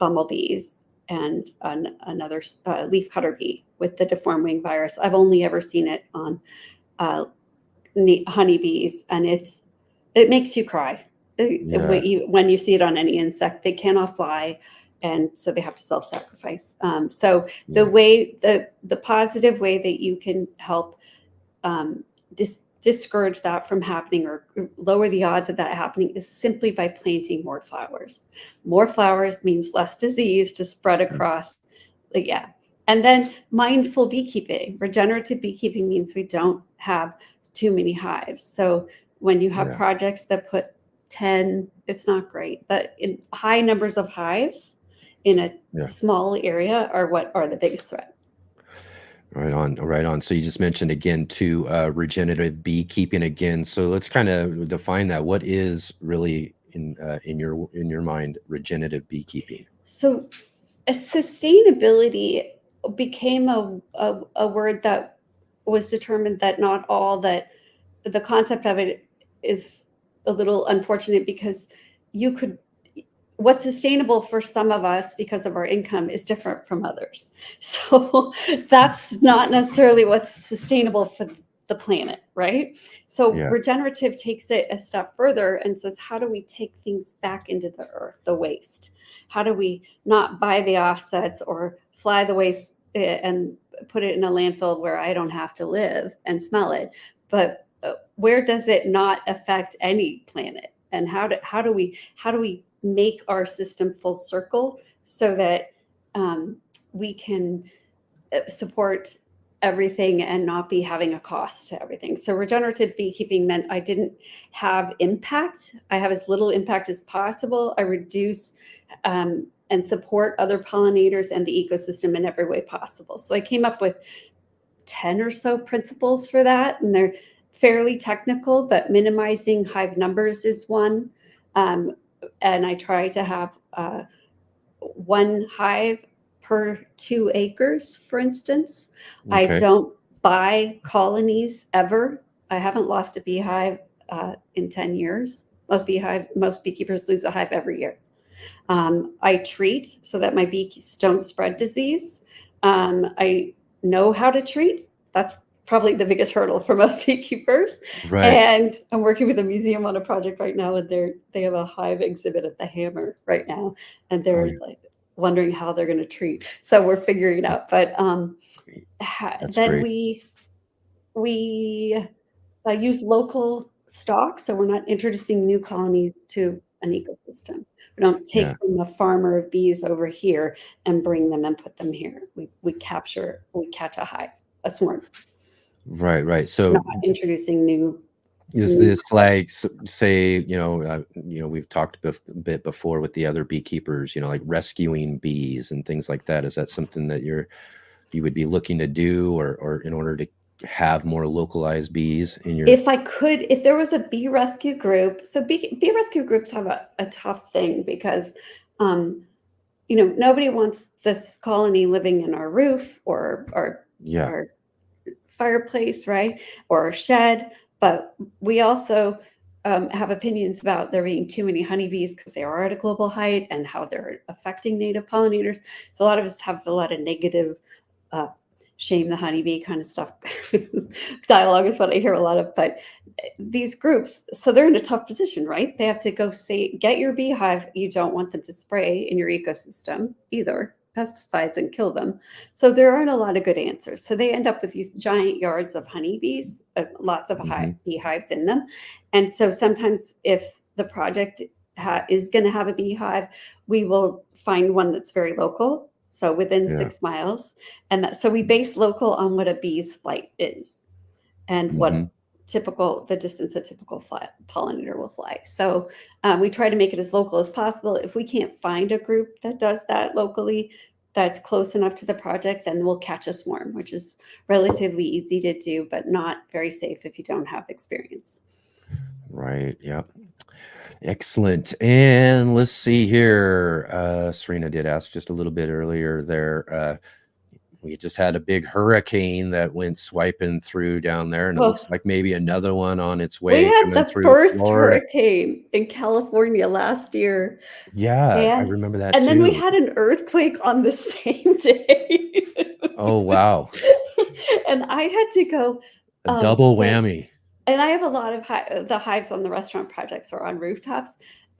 bumblebees and another leafcutter bee with the deformed wing virus. I've only ever seen it on honeybees, and it makes you cry when you see it on any insect. They cannot fly, and so they have to self-sacrifice. So the positive way that you can help discourage that from happening or lower the odds of that happening is simply by planting more flowers. More flowers means less disease to spread across. And then mindful beekeeping. Regenerative beekeeping means we don't have too many hives. So when you have projects that put 10, it's not great. But in high numbers of hives in a small area are what are the biggest threat. Right on. So you just mentioned again too, regenerative beekeeping again. So let's kind of define that. What is really in your mind regenerative beekeeping? So sustainability became a word that was determined that not all that the concept of it is a little unfortunate because what's sustainable for some of us because of our income is different from others. So that's not necessarily what's sustainable for the planet, right? So regenerative takes it a step further and says, how do we take things back into the earth, the waste? How do we not buy the offsets or fly the waste and put it in a landfill where I don't have to live and smell it? But where does it not affect any planet? And how do we make our system full circle so that we can support everything and not be having a cost to everything? So regenerative beekeeping meant I didn't have impact. I have as little impact as possible. I reduce and support other pollinators and the ecosystem in every way possible. So I came up with 10 or so principles for that. And fairly technical, but minimizing hive numbers is one. And I try to have one hive per 2 acres, for instance. I Okay. don't buy colonies ever. I haven't lost a beehive in 10 years. Most beekeepers lose a hive every year. I treat so that my bees don't spread disease. I know how to treat. That's probably the biggest hurdle for most beekeepers. Right. And I'm working with a museum on a project right now, and they have a hive exhibit at the Hammer right now, and Oh, they're yeah. like wondering how they're going to treat. So we're figuring it out. But That's then great. we use local stock, so we're not introducing new colonies to an ecosystem. We don't take Yeah. from a farmer of bees over here and bring them and put them here. We catch a hive, a swarm, Right. So not introducing new. is new this like, say, we've talked a bit before with the other beekeepers, like rescuing bees and things like that. Is that something that you would be looking to do, or in order to have more localized bees in your? If there was a bee rescue group, so bee rescue groups have a tough thing because, nobody wants this colony living in our roof or Yeah. our fireplace, right? Or a shed. But we also have opinions about there being too many honeybees because they are at a global height and how they're affecting native pollinators. So a lot of us have a lot of negative shame the honeybee kind of stuff. Dialogue is what I hear a lot of. But these groups, so they're in a tough position, right? They have to go say, get your beehive. You don't want them to spray in your ecosystem either, pesticides, and kill them. So there aren't a lot of good answers. So they end up with these giant yards of honeybees, lots of beehives in them. And so sometimes if the project is going to have a beehive, we will find one that's very local. So within Yeah. 6 miles. And so we base local on what a bee's flight is and what the distance a typical pollinator will fly. So we try to make it as local as possible. If we can't find a group that does that locally, that's close enough to the project, then we'll catch a swarm, which is relatively easy to do, but not very safe if you don't have experience. Right. Yep. Excellent. And let's see here. Serena did ask just a little bit earlier there. We just had a big hurricane that went swiping through down there, and it looks like maybe another one on its We way had coming the through first Florida. hurricane in California last year. Yeah, I remember that And then we too. had an earthquake on the same day. Oh, wow. And I had to go. A double whammy. And I have a lot of the hives on the restaurant projects are on rooftops,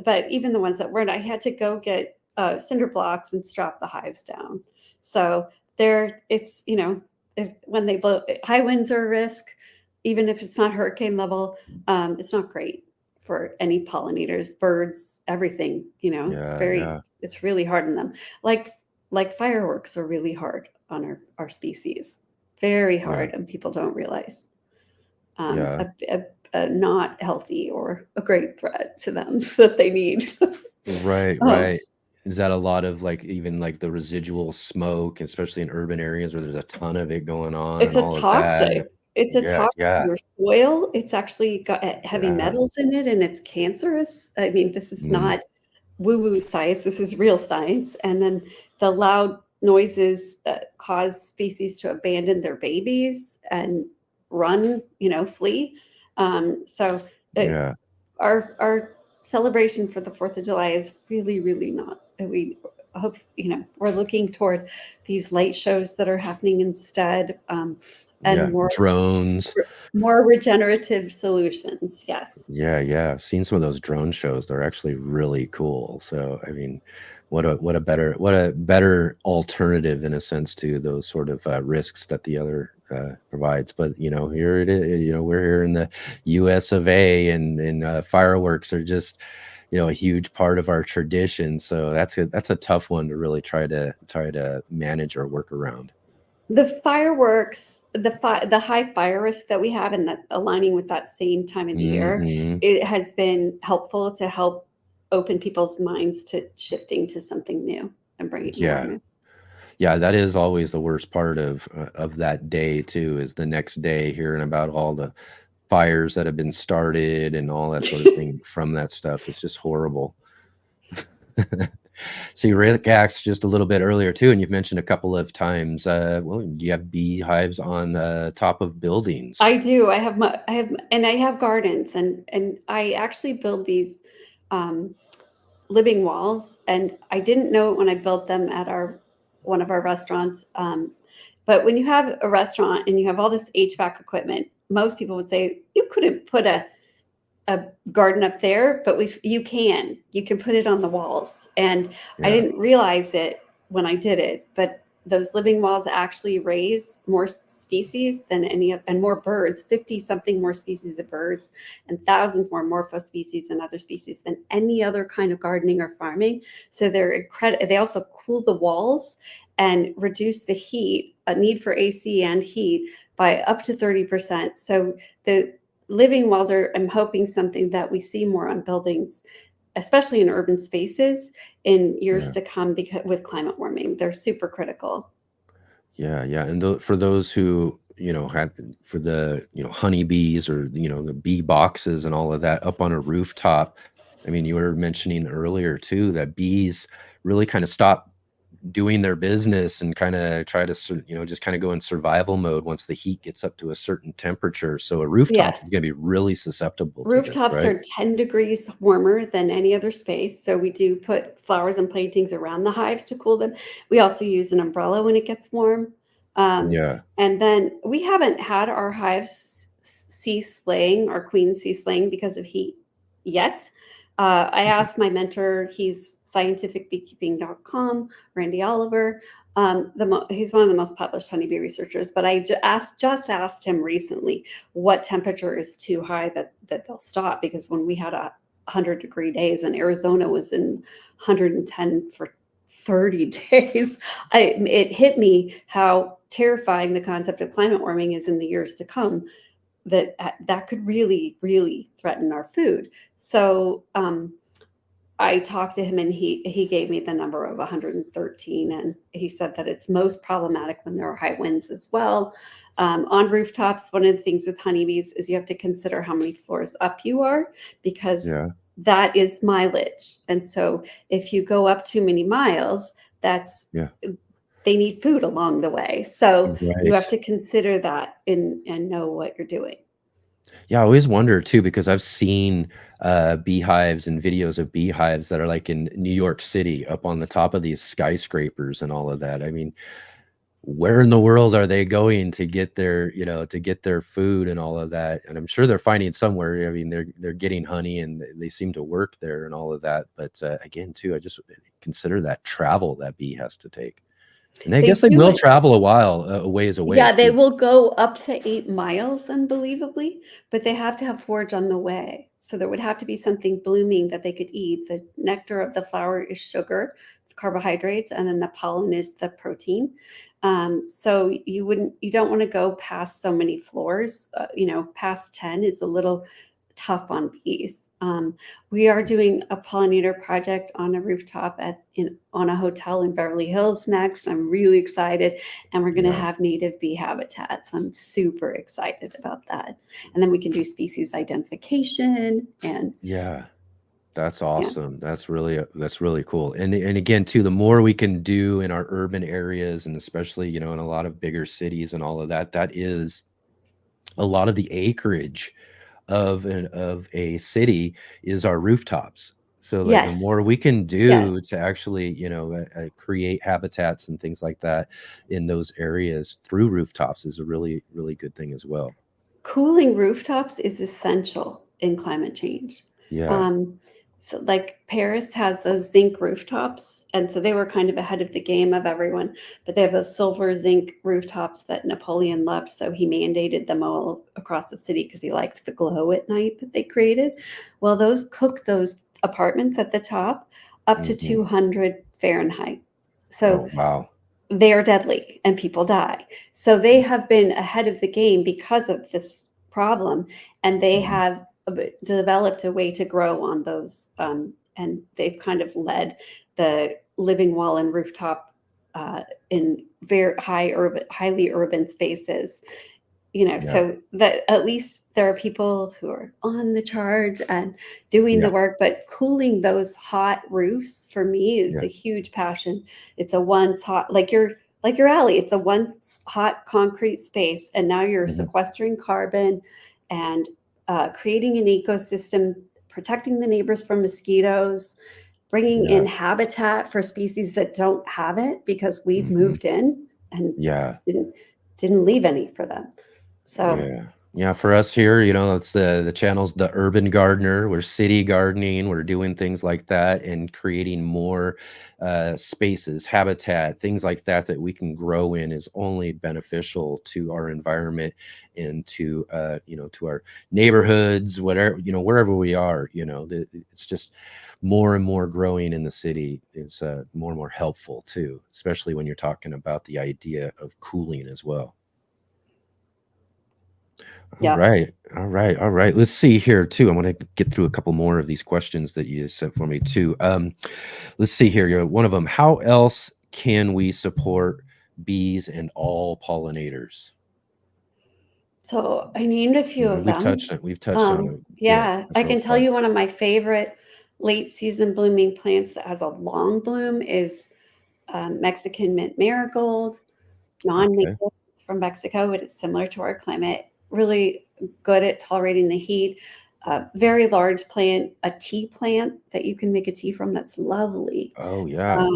but even the ones that weren't, I had to go get cinder blocks and strap the hives down. So when they blow, high winds are a risk, even if it's not hurricane level. It's not great for any pollinators, birds, everything. It's really hard on them. Like fireworks are really hard on our species, very hard, and people don't realize. A not healthy or a great threat to them that they need. Right. Is that a lot of even the residual smoke, especially in urban areas where there's a ton of it going on? It's and a all of toxic. that? It's a toxic Yeah. to your soil. It's actually got heavy Yeah. metals in it, and it's cancerous. I mean, this is not woo-woo science. This is real science. And then the loud noises cause species to abandon their babies and run, flee. Yeah. Our celebration for the 4th of July is really, really not. We hope, we're looking toward these light shows that are happening instead, and more drones. more regenerative solutions. Yes. Yeah. I've seen some of those drone shows. They're actually really cool. So, I mean, what a better alternative in a sense to those sort of risks that the other provides. But here it is. We're here in the U.S. of A, and fireworks are just a huge part of our tradition. So that's a tough one to really try to manage or work around. The fireworks, the high fire risk that we have, and that aligning with that same time of the year, it has been helpful to help open people's minds to shifting to something new and bringing awareness. Yeah, that is always the worst part of that day too, is the next day hearing about all the fires that have been started and all that sort of thing from that stuff. It's just horrible. See, Rick asked just a little bit earlier too, and you've mentioned a couple of times. Well, do you have beehives on top of buildings? I do. I have gardens, and I actually build these living walls, and I didn't know it when I built them at one of our restaurants. But when you have a restaurant and you have all this HVAC equipment, most people would say you couldn't put a garden up there, but you can put it on the walls. And I didn't realize it when I did it, but those living walls actually raise more species than and more birds, 50 something more species of birds and thousands more morpho species and other species than any other kind of gardening or farming. So they're incredible. They also cool the walls and reduce the heat, a need for AC and heat, by up to 30%. So the living walls I'm hoping, something that we see more on buildings, especially in urban spaces in years to come, because with climate warming, they're super critical. Yeah. And for those who, had for the, honeybees or, the bee boxes and all of that up on a rooftop. I mean, you were mentioning earlier too, that bees really kind of stop doing their business and kind of try to, just kind of go in survival mode once the heat gets up to a certain temperature. So a rooftop is Yes. going to be really susceptible to Rooftops this, right? are 10 degrees warmer than any other space. So we do put flowers and plantings around the hives to cool them. We also use an umbrella when it gets warm. Yeah. And then we haven't had our hives cease laying, our queens cease laying because of heat yet. I asked my mentor, he's scientificbeekeeping.com, Randy Oliver. He's one of the most published honeybee researchers, but I just asked him recently what temperature is too high that they'll stop, because when we had 100-degree days and Arizona was in 110 for 30 days, it hit me how terrifying the concept of climate warming is in the years to come, that could really, really threaten our food. So I talked to him, and he gave me the number of 113, and he said that it's most problematic when there are high winds as well. On rooftops, one of the things with honeybees is you have to consider how many floors up you are, because that is mileage. And so if you go up too many miles, they need food along the way. So you have to consider that and know what you're doing. Yeah, I always wonder too, because I've seen beehives and videos of beehives that are like in New York City up on the top of these skyscrapers and all of that. I mean, where in the world are they going to get their, to get their food and all of that? And I'm sure they're finding somewhere. I mean, they're getting honey and they seem to work there and all of that. But again, too, I just consider that travel that bee has to take. And I guess they will travel a ways away. Yeah, they will go up to 8 miles, unbelievably, but they have to have forage on the way. So there would have to be something blooming that they could eat. The nectar of the flower is sugar, carbohydrates, and then the pollen is the protein. So you don't want to go past so many floors. Past 10 is a little tough on bees. We are doing a pollinator project on a rooftop on a hotel in Beverly Hills next. I'm really excited, and we're going to have native bee habitat. So I'm super excited about that. And then we can do species identification and that's awesome. That's really cool. And again, too, the more we can do in our urban areas, and especially, in a lot of bigger cities and all of that, that is a lot of the acreage of a city is our rooftops. So like the more we can do to actually, create habitats and things like that in those areas through rooftops is a really, really good thing as well. Cooling rooftops is essential in climate change. So like Paris has those zinc rooftops, and so they were kind of ahead of the game of everyone, but they have those silver zinc rooftops that Napoleon loved. So he mandated them all across the city because he liked the glow at night that they created. Well, those cook those apartments at the top up to 200 Fahrenheit. So they are deadly and people die. So they have been ahead of the game because of this problem, and they have developed a way to grow on those, and they've kind of led the living wall and rooftop in very highly urban spaces you know, Yeah. so that at least there are people who are on the charge and doing Yeah. the work, but cooling those hot roofs for me is Yeah. a huge passion. It's a once hot, like your alley, it's a once hot concrete space, and now you're Mhm. sequestering carbon and creating an ecosystem, protecting the neighbors from mosquitoes, bringing Yeah. in habitat for species that don't have it because we've Mhm. moved in and Yeah. didn't leave any for them. So Yeah. Yeah, for us here, it's the channel's the urban gardener. We're city gardening. We're doing things like that and creating more spaces, habitat, things like that that we can grow in is only beneficial to our environment and to to our neighborhoods, whatever, wherever we are, it's just more and more growing in the city is more and more helpful too, especially when you're talking about the idea of cooling as well. All yeah. right. All right. All right. Let's see here too. I want to get through a couple more of these questions that you sent for me too. Let's see here. One of them. How else can we support bees and all pollinators? So I named a few of We've them. touched it. We've touched on a bit Yeah, I so can tell far. you one of my favorite late season blooming plants that has a long bloom is Mexican mint marigold, Okay. non-native. It's from Mexico, but it's similar to our climate. Really good at tolerating the heat. Very large plant, a tea plant that you can make a tea from that's lovely. Oh yeah.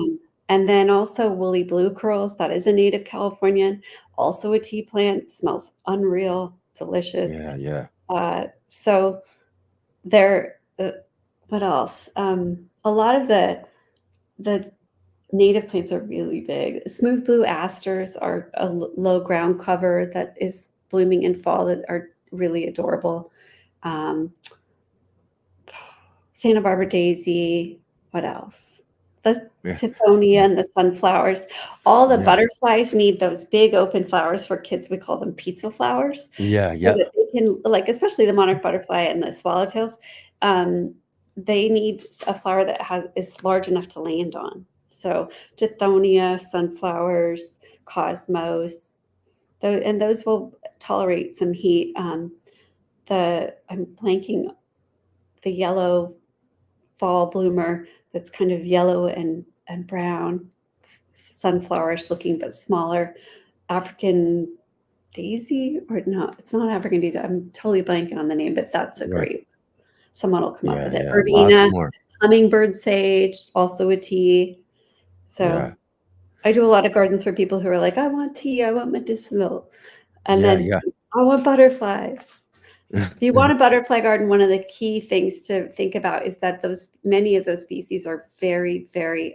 And then also woolly blue curls, that is a native Californian, also a tea plant, smells unreal, delicious. Yeah. Yeah. So there, what else? A lot of the native plants are really big. Smooth blue asters are a low ground cover that is blooming in fall that are really adorable. Um, Santa Barbara daisy. What else? The Yeah. Tithonia and the sunflowers. All the Yeah. butterflies need those big open flowers for kids. We call them pizza flowers. Yeah. So Yeah. that they can, like, especially the monarch butterfly and the swallowtails, they need a flower that is large enough to land on. So Tithonia, sunflowers, cosmos, and those will tolerate some heat. I'm blanking the yellow fall bloomer that's kind of yellow and brown, sunflowerish looking but smaller. African daisy, or no, it's not African daisy. I'm totally blanking on the name, but that's a Right. great. Someone will come up Yeah. with it. Yeah. Lots Verbena, more. hummingbird sage, also a tea. So Yeah. I do a lot of gardens for people who are like, I want tea, I want medicinal, and Yeah. then Yeah. I want butterflies. If you want a butterfly garden, one of the key things to think about is that many of those species are very, very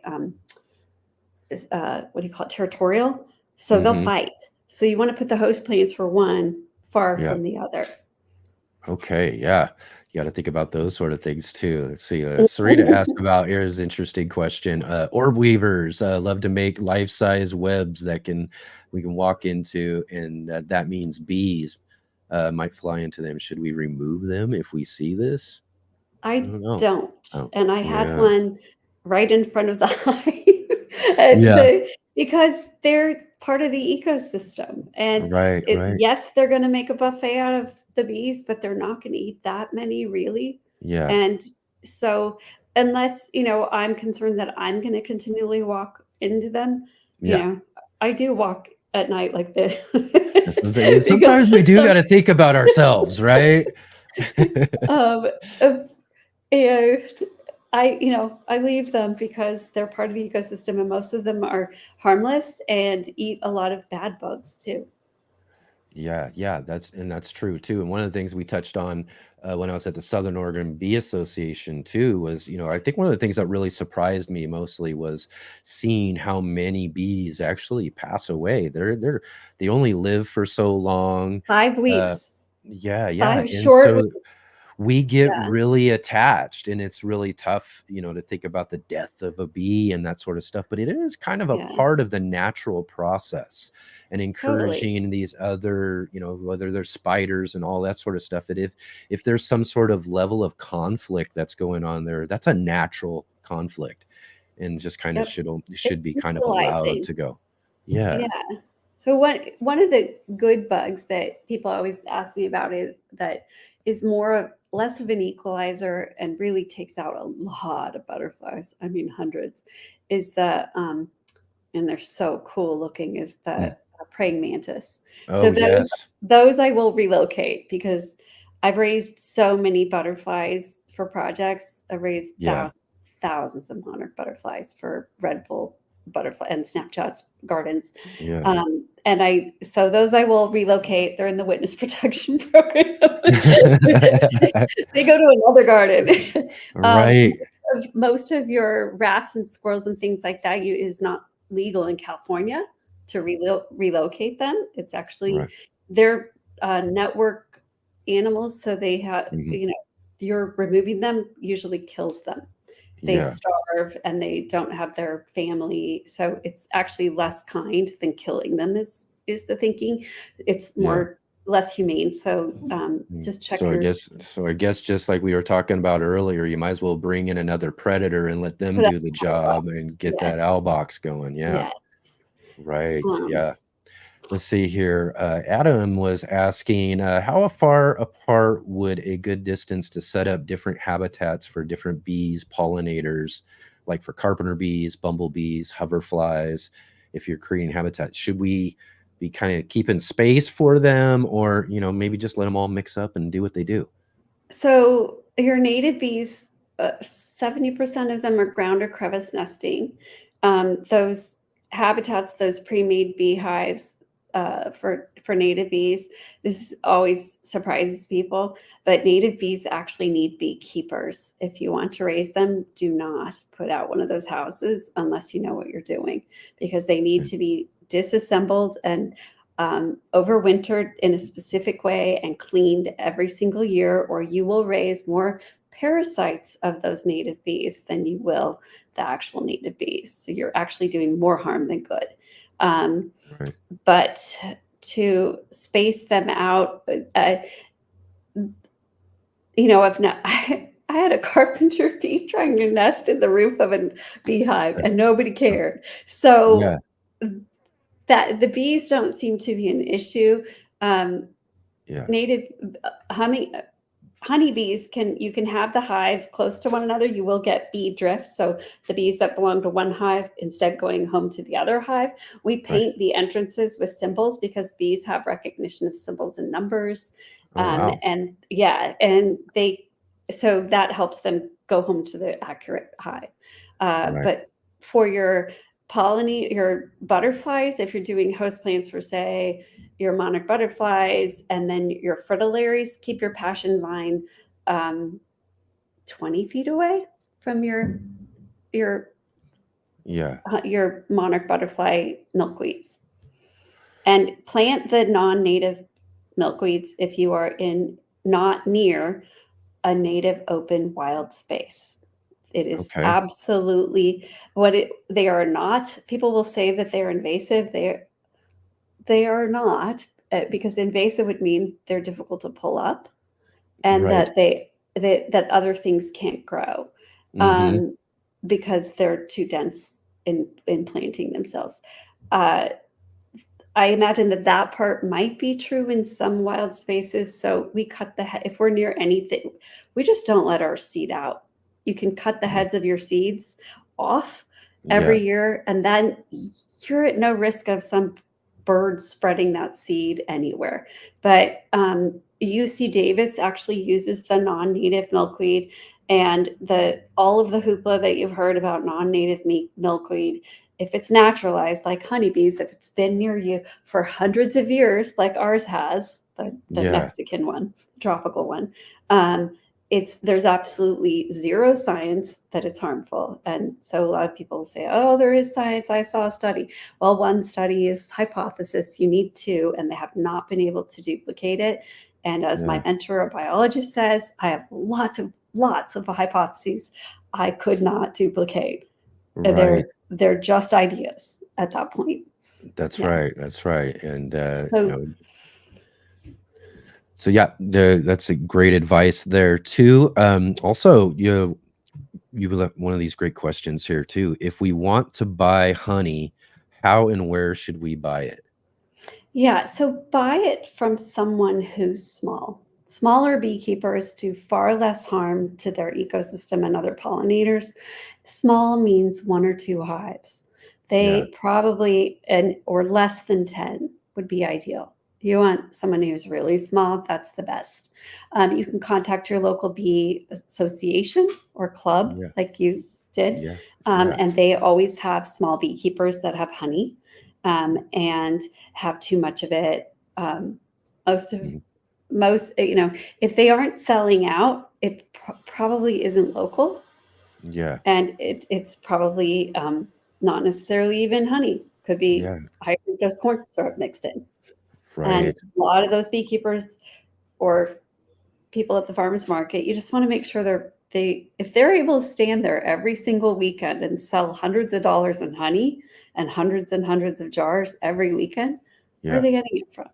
what do you call it, territorial. So they'll Hmm. fight. So you want to put the host plants for one far Yeah. from the other. Okay, yeah. You got to think about those sort of things too. Let's see. Sarita asked about, here's an interesting question. Orb weavers love to make life-size webs that we can walk into, and that means bees might fly into them. Should we remove them if we see this? I I don't know. don't. Oh, And I had yeah. one right in front of the hive. Yeah. Because they're part of the ecosystem. And Right, right. yes, they're going to make a buffet out of the bees, but they're not going to eat that many really. Yeah. And so unless, I'm concerned that I'm going to continually walk into them, Yeah. I do walk at night like this. Sometimes we do got to think about ourselves, right? um, uh, and I leave them because they're part of the ecosystem, and most of them are harmless and eat a lot of bad bugs too. Yeah, that's true too. And one of the things we touched on when I was at the Southern Oregon Bee Association too was, I think one of the things that really surprised me mostly was seeing how many bees actually pass away. They only live for so long. 5 Uh, weeks, yeah, 5 and short so weeks. we get Yeah, really attached, and it's really tough, to think about the death of a bee and that sort of stuff, but it is kind of a yeah, part of the natural process, and totally. encouraging these other, whether they're spiders and all that sort of stuff, that if there's some sort of level of conflict that's going on there, that's a natural conflict, and just kind of Yep. It's should be kind of allowed equalizing. to go. Yeah. Yeah. So one of the good bugs that people always ask me about is that is less of an equalizer and really takes out a lot of butterflies. I mean hundreds. Is the and they're so cool looking. Is the praying mantis. So Oh, yes. those I will relocate because I've raised so many butterflies for projects. I've raised Yeah. thousands of monarch butterflies for Red Bull butterfly and Snapchat's gardens. Yeah. So those I will relocate. They're in the witness protection program. They go to another garden. Right. Most of your rats and squirrels and things like that is not legal in California to relocate them. It's actually Right. they're network animals, so they have Mhm. you're removing them usually kills them. They Yeah. starve and they don't have their family, so it's actually less kind than killing them is the thinking. It's Yeah. less humane. So Mm. just check So I your guess just like we were talking about earlier, you might as well bring in another predator and let them put up do the a sidewalk. job and get Yes, that owl box going. Yeah. yes. Right. Um, Yeah. Let's see here. Adam was asking, how far apart would a good distance to set up different habitats for different bees, pollinators, like for carpenter bees, bumblebees, hoverflies, if you're creating habitats? Should we be kind of keeping space for them or, maybe just let them all mix up and do what they do? So your native bees, 70% of them are ground or crevice nesting. Those habitats, those pre-made beehives for native bees, this always surprises people, but native bees actually need beekeepers. If you want to raise them, do not put out one of those houses unless you know what you're doing, because they need to be disassembled and overwintered in a specific way and cleaned every single year, or you will raise more parasites of those native bees than you will the actual native bees. So you're actually doing more harm than good. Um, Right. but to space them out, I've not. I had a carpenter bee trying to nest in the roof of a beehive, and nobody cared. So Yeah. that the bees don't seem to be an issue. Um, Yeah. native honeybees you can have the hive close to one another. You will get bee drift. So the bees that belong to one hive instead going home to the other hive. We Right. paint the entrances with symbols because bees have recognition of symbols and numbers. Oh, wow. And so that helps them go home to the accurate hive. Right. But for your your butterflies, if you're doing host plants for, say, your monarch butterflies and then your fritillaries, keep your passion vine 20 feet away from your Yeah. monarch butterfly milkweeds, and plant the non-native milkweeds if you are not near a native open wild space. It is Okay. absolutely they are not. People will say that they're invasive. They are not, because invasive would mean they're difficult to pull up and Right. that other things can't grow, Mm-hmm. because they're too dense in planting themselves. Uh, I imagine that part might be true in some wild spaces. So we cut if we're near anything, we just don't let our seed out. You can cut the heads of your seeds off every Yeah. year, and then you're at no risk of some bird spreading that seed anywhere. But UC Davis actually uses the non-native milkweed, and all of the hoopla that you've heard about non-native milkweed. If it's naturalized, like honeybees, if it's been near you for hundreds of years, like ours has, the Yeah. Mexican one, tropical one, there's absolutely zero science that it's harmful. And so a lot of people say, oh, there is science. I saw a study. Well, one study is hypothesis. You need two, and they have not been able to duplicate it. And as my Yeah. mentor, a biologist, says, I have lots of hypotheses I could not duplicate. Right. They're just ideas at that point. That's Yeah. right. That's right. And So so yeah, that's a great advice there too. Also, you left one of these great questions here too. If we want to buy honey, how and where should we buy it? Yeah, so buy it from someone who's small. Smaller beekeepers do far less harm to their ecosystem and other pollinators. Small means 1 or 2 hives. Yeah. They probably, and or less than 10 would be ideal. You want someone who's really small, that's the best. You can contact your local bee association or club, Yeah. like you did, Yeah. Yeah. and they always have small beekeepers that have honey. And have too much of it. Most of Mhm. most if they aren't selling out, it probably isn't local, Yeah. and it's probably not necessarily even honey. Could be Yeah. high fructose corn syrup mixed in. And Right. a lot of those beekeepers or people at the farmers market, you just want to make sure if they're able to stand there every single weekend and sell hundreds of dollars in honey and hundreds of jars every weekend, where are Yeah. they getting it from?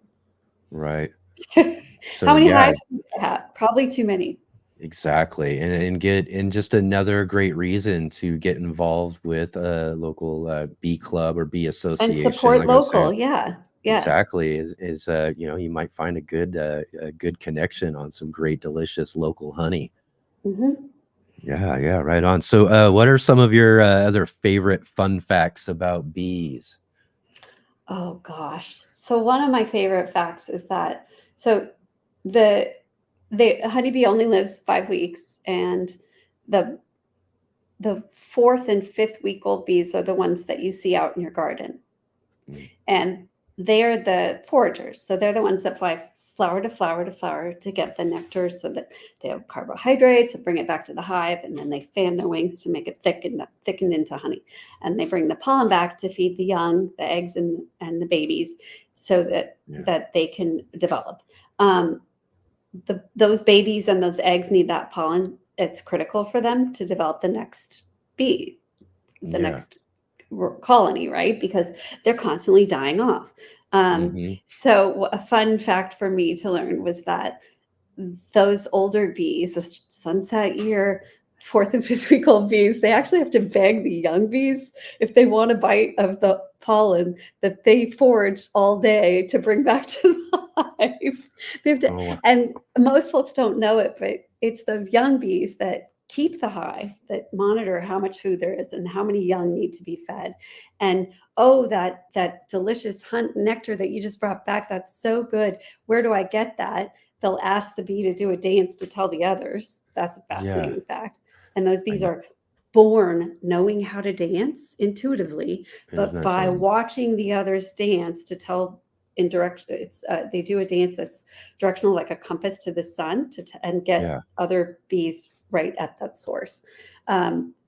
Right. How So many yeah, hives do they have? Probably too many. exactly. And just another great reason to get involved with a local bee club or bee And association, support like I was saying. local. Yeah. Yeah. Exactly. Is you might find a good connection on some great delicious local honey. Hmm. Yeah, yeah, right on. So what are some of your other favorite fun facts about bees? Oh gosh. So one of my favorite facts is that so the the honeybee only lives 5 weeks, and the the fourth and fifth week old bees are the ones that you see out in your garden. Mm. And they're the foragers. So they're the ones that fly flower to flower to flower to get the nectar so that they have carbohydrates and bring it back to the hive. And then they fan their wings to make it thickened into honey. And they bring the pollen back to feed the young, the eggs, and the babies so that, Yeah. that they can develop. Um, those babies and those eggs need that pollen. It's critical for them to develop the next bee, the Yeah. next colony, right? Because they're constantly dying off. Hmm. So a fun fact for me to learn was that those older bees, the sunset year, fourth and fifth week old bees, they actually have to beg the young bees if they want a bite of the pollen that they forage all day to bring back to the hive. They have to, Oh, wow. and most folks don't know it, but it's those young bees that keep the hive, that monitor how much food there is and how many young need to be fed. And oh, that delicious nectar that you just brought back, that's so good. Where do I get that? They'll ask the bee to do a dance to tell the others. That's a Yeah. fascinating fact. And those bees I, are born knowing how to dance intuitively, isn't but that by something? watching the others dance to tell in direction, they do a dance that's directional, like a compass to the sun, and get Yeah. other bees right at that source.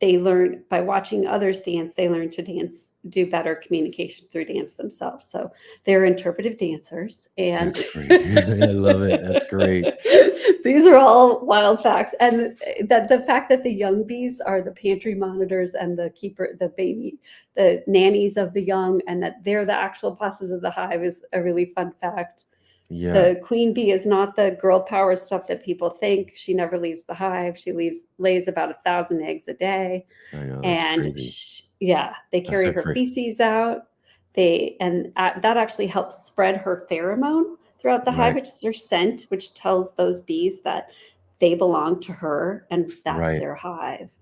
They learn by watching others dance. They learn to dance, do better communication through dance themselves. So they're interpretive dancers, and That's crazy. I love it. That's great. these are all wild facts. And that the fact that the young bees are the pantry monitors and the nannies of the young, and that they're the actual bosses of the hive is a really fun fact. Yeah. The queen bee is not the girl power stuff that people think. She never leaves the hive. She lays about 1,000 eggs a day, I know. That's and crazy. yeah, they That's carry so her crazy. feces out. That actually helps spread her pheromone throughout the hive, Right. which is her scent, which tells those bees that they belong to her and that's Right. their hive.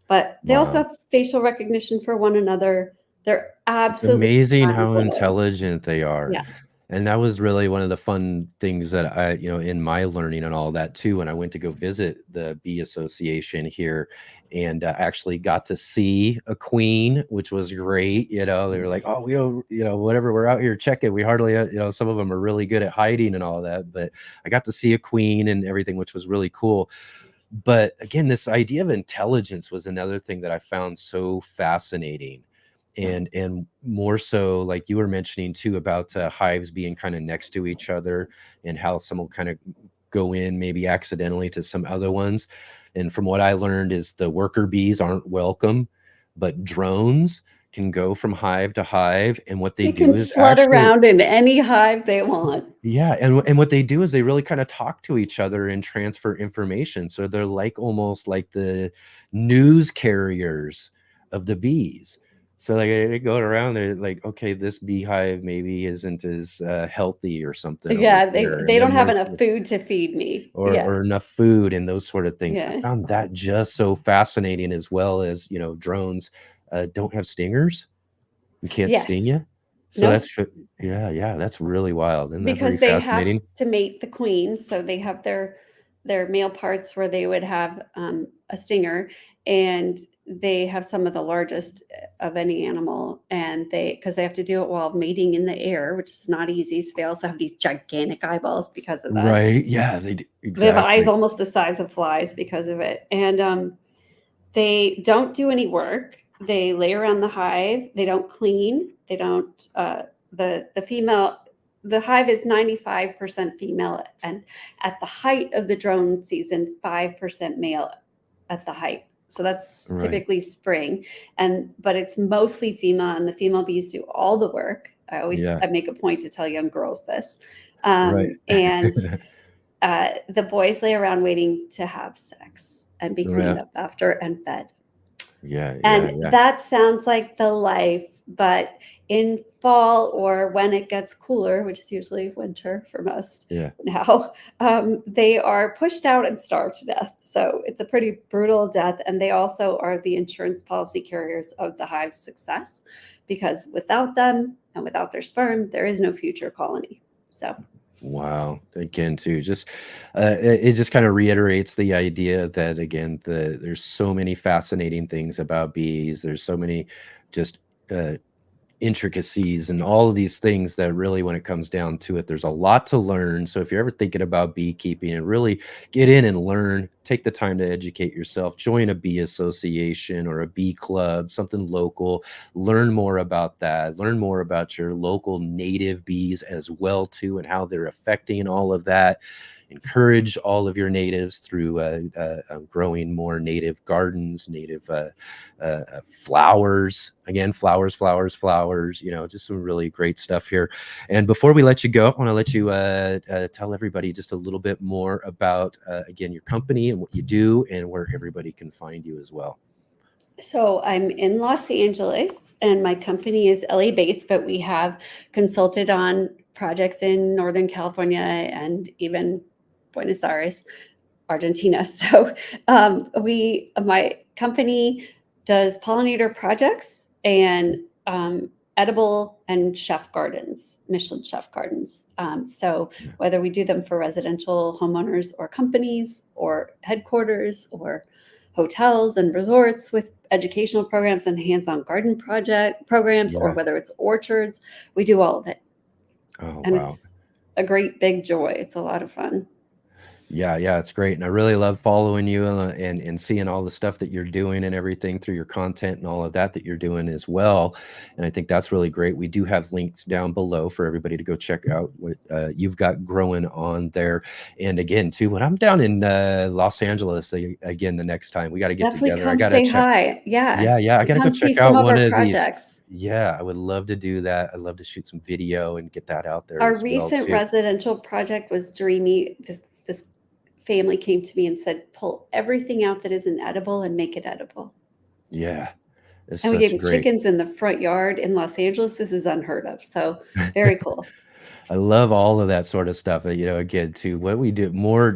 But they also Wow. have facial recognition for one another. They're It's absolutely amazing how magical. intelligent they are. Yeah. And that was really one of the fun things that in my learning and all that too, when I went to go visit the bee association here and actually got to see a queen, which was great. They were like, oh, whatever, we're out here checking. We hardly, some of them are really good at hiding and all that. But I got to see a queen and everything, which was really cool. But again, this idea of intelligence was another thing that I found so fascinating. And more so, like you were mentioning too, about hives being kind of next to each other and how some will kind of go in maybe accidentally to some other ones. And from what I learned is the worker bees aren't welcome, but drones can go from hive to hive. And what they They can do is slut actually, around in any hive they want. yeah, and what they do is they really kind of talk to each other and transfer information. So they're like almost like the news carriers of the bees. So like they go around, they're like, okay, this beehive maybe isn't as healthy or something over Yeah, here, they and don't then have they're enough food to feed me. Yeah, or enough food and those sort of things. I yeah. found that just so fascinating, as well as drones don't have stingers and can't sting Yes. you. So Nope. yeah, that's really wild. Isn't that very Because they have fascinating? to mate the queen, so they have their male parts where they would have a stinger, and they have some of the largest of any animal, and because they have to do it while mating in the air, which is not easy. So they also have these gigantic eyeballs because of that. Right? Yeah, they do. They have eyes Exactly. almost the size of flies because of it, and they don't do any work. They lay around the hive. They don't clean. They don't. The female. The hive is 95% female, and at the height of the drone season, 5% male at the height. So that's Right. typically spring, but it's mostly female, and the female bees do all the work. Yeah. I make a point to tell young girls this, Right. and the boys lay around waiting to have sex and be cleaned Yeah. up after and fed. Yeah. And Yeah. that sounds like the life, but in fall or when it gets cooler, which is usually winter for most Yeah. now, they are pushed out and starved to death. So it's a pretty brutal death. And they also are the insurance policy carriers of the hive's success, because without them and without their sperm, there is no future colony. So Wow. Again, too, just it just kind of reiterates the idea that again, there's so many fascinating things about bees. There's so many just uh, intricacies and all of these things that really, when it comes down to it, there's a lot to learn. So if you're ever thinking about beekeeping, and really get in and learn, take the time to educate yourself, join a bee association or a bee club, something local, learn more about that, learn more about your local native bees as well too, and how they're affecting all of that. Encourage all of your natives through growing more native gardens, native flowers. Again, flowers, flowers, flowers. Just some really great stuff here. And before we let you go, I want to let you tell everybody just a little bit more about again your company and what you do, and where everybody can find you as well. So I'm in Los Angeles, and my company is LA based, but we have consulted on projects in Northern California and even Buenos Aires, Argentina. So my company does pollinator projects and edible and chef gardens, Michelin chef gardens. So whether we do them for residential homeowners or companies or headquarters or hotels and resorts with educational programs and hands-on garden project programs, or Yeah. whether it's orchards, we do all of it. Oh, And wow. it's a great big joy. It's a lot of fun. Yeah, it's great, and I really love following you and seeing all the stuff that you're doing and everything through your content and all of that you're doing as well. And I think that's really great. We do have links down below for everybody to go check out what you've got growing on there. And again, too, when I'm down in Los Angeles again the next time, we got to get Definitely together. I come gotta say check. hi. Yeah. Yeah, I gotta go Come see check some out of one our of these. projects. Yeah, I would love to do that. I'd love to shoot some video and get that out there Our as well recent too. residential project was dreamy. This family came to me and said, pull everything out that isn't edible and make it edible. Yeah, it's And we gave such them great. chickens in the front yard in Los Angeles. This is unheard of. So very cool. I love all of that sort of stuff. Again, too, what we do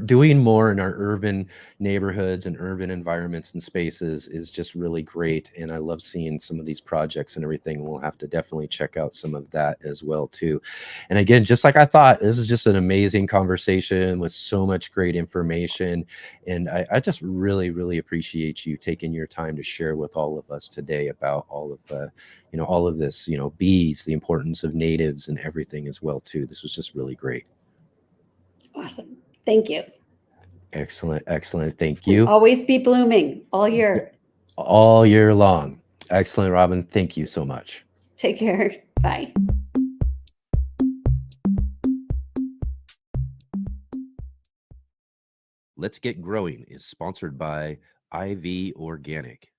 doing more in our urban neighborhoods and urban environments and spaces is just really great. And I love seeing some of these projects and everything. We'll have to definitely check out some of that as well, too. And again, just like I thought, this is just an amazing conversation with so much great information. And I just really, really appreciate you taking your time to share with all of us today about all of all of this, bees, the importance of natives and everything as well too. This was just really great. Awesome. Thank you. Excellent. Thank And you. always be blooming all year. All year long. Excellent, Robin. Thank you so much. Take care. Bye. Let's Get Growing is sponsored by IV Organic.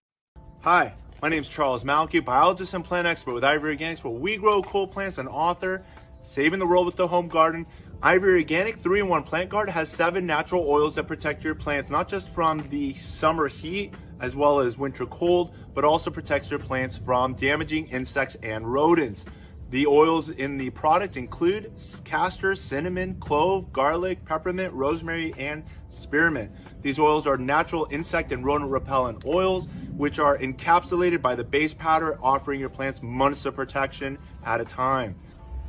Hi, my name is Charles Malky, biologist and plant expert with IV Organics, where we grow cool plants, and author, Saving the World with the Home Garden. IV Organic 3-in-1 Plant Guard has 7 natural oils that protect your plants, not just from the summer heat, as well as winter cold, but also protects your plants from damaging insects and rodents. The oils in the product include castor, cinnamon, clove, garlic, peppermint, rosemary, and spearmint. These oils are natural insect and rodent repellent oils, which are encapsulated by the base powder, offering your plants months of protection at a time.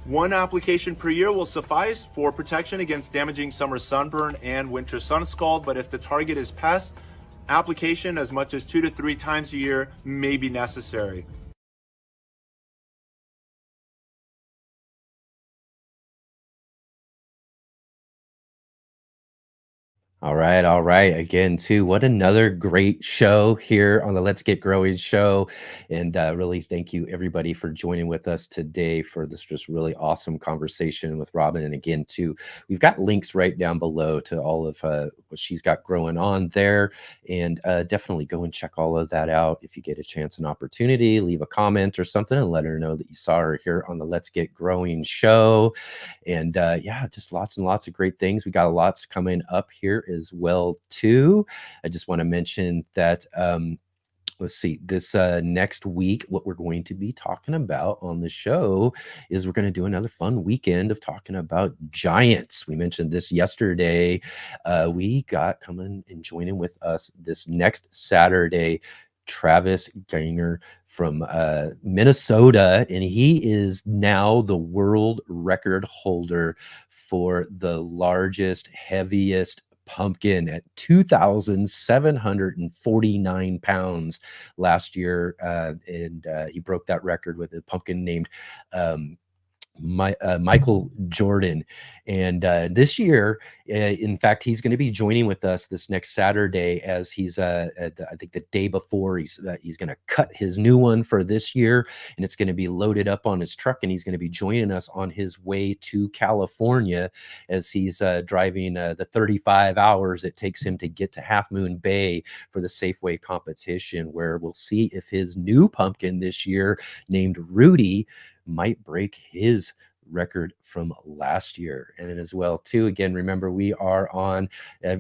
One application per year will suffice for protection against damaging summer sunburn and winter sun scald, but if the target is pests, application as much as 2 to 3 times a year may be necessary. All right, all right. Again, too, what another great show here on the Let's Get Growing show. And really thank you, everybody, for joining with us today for this just really awesome conversation with Robin. And again, too, we've got links right down below to all of what she's got growing on there. And definitely go and check all of that out. If you get a chance and opportunity, leave a comment or something and let her know that you saw her here on the Let's Get Growing show. And yeah, just lots and lots of great things. We got lots coming up here as well too. I just want to mention that let's see, this next week, what we're going to be talking about on the show is we're going to do another fun weekend of talking about giants. We mentioned this yesterday. We got coming and joining with us this next Saturday, Travis Gainer from Minnesota, and he is now the world record holder for the largest, heaviest pumpkin at 2,749 pounds last year. And he broke that record with a pumpkin named Michael Jordan. And this year, in fact, he's going to be joining with us this next Saturday, as he's I think the day before he's going to cut his new one for this year, and it's going to be loaded up on his truck, and he's going to be joining us on his way to California as he's driving the 35 hours it takes him to get to Half Moon Bay for the Safeway competition, where we'll see if his new pumpkin this year, named Rudy, might break his record from last year. And then as well too, again, remember, we are on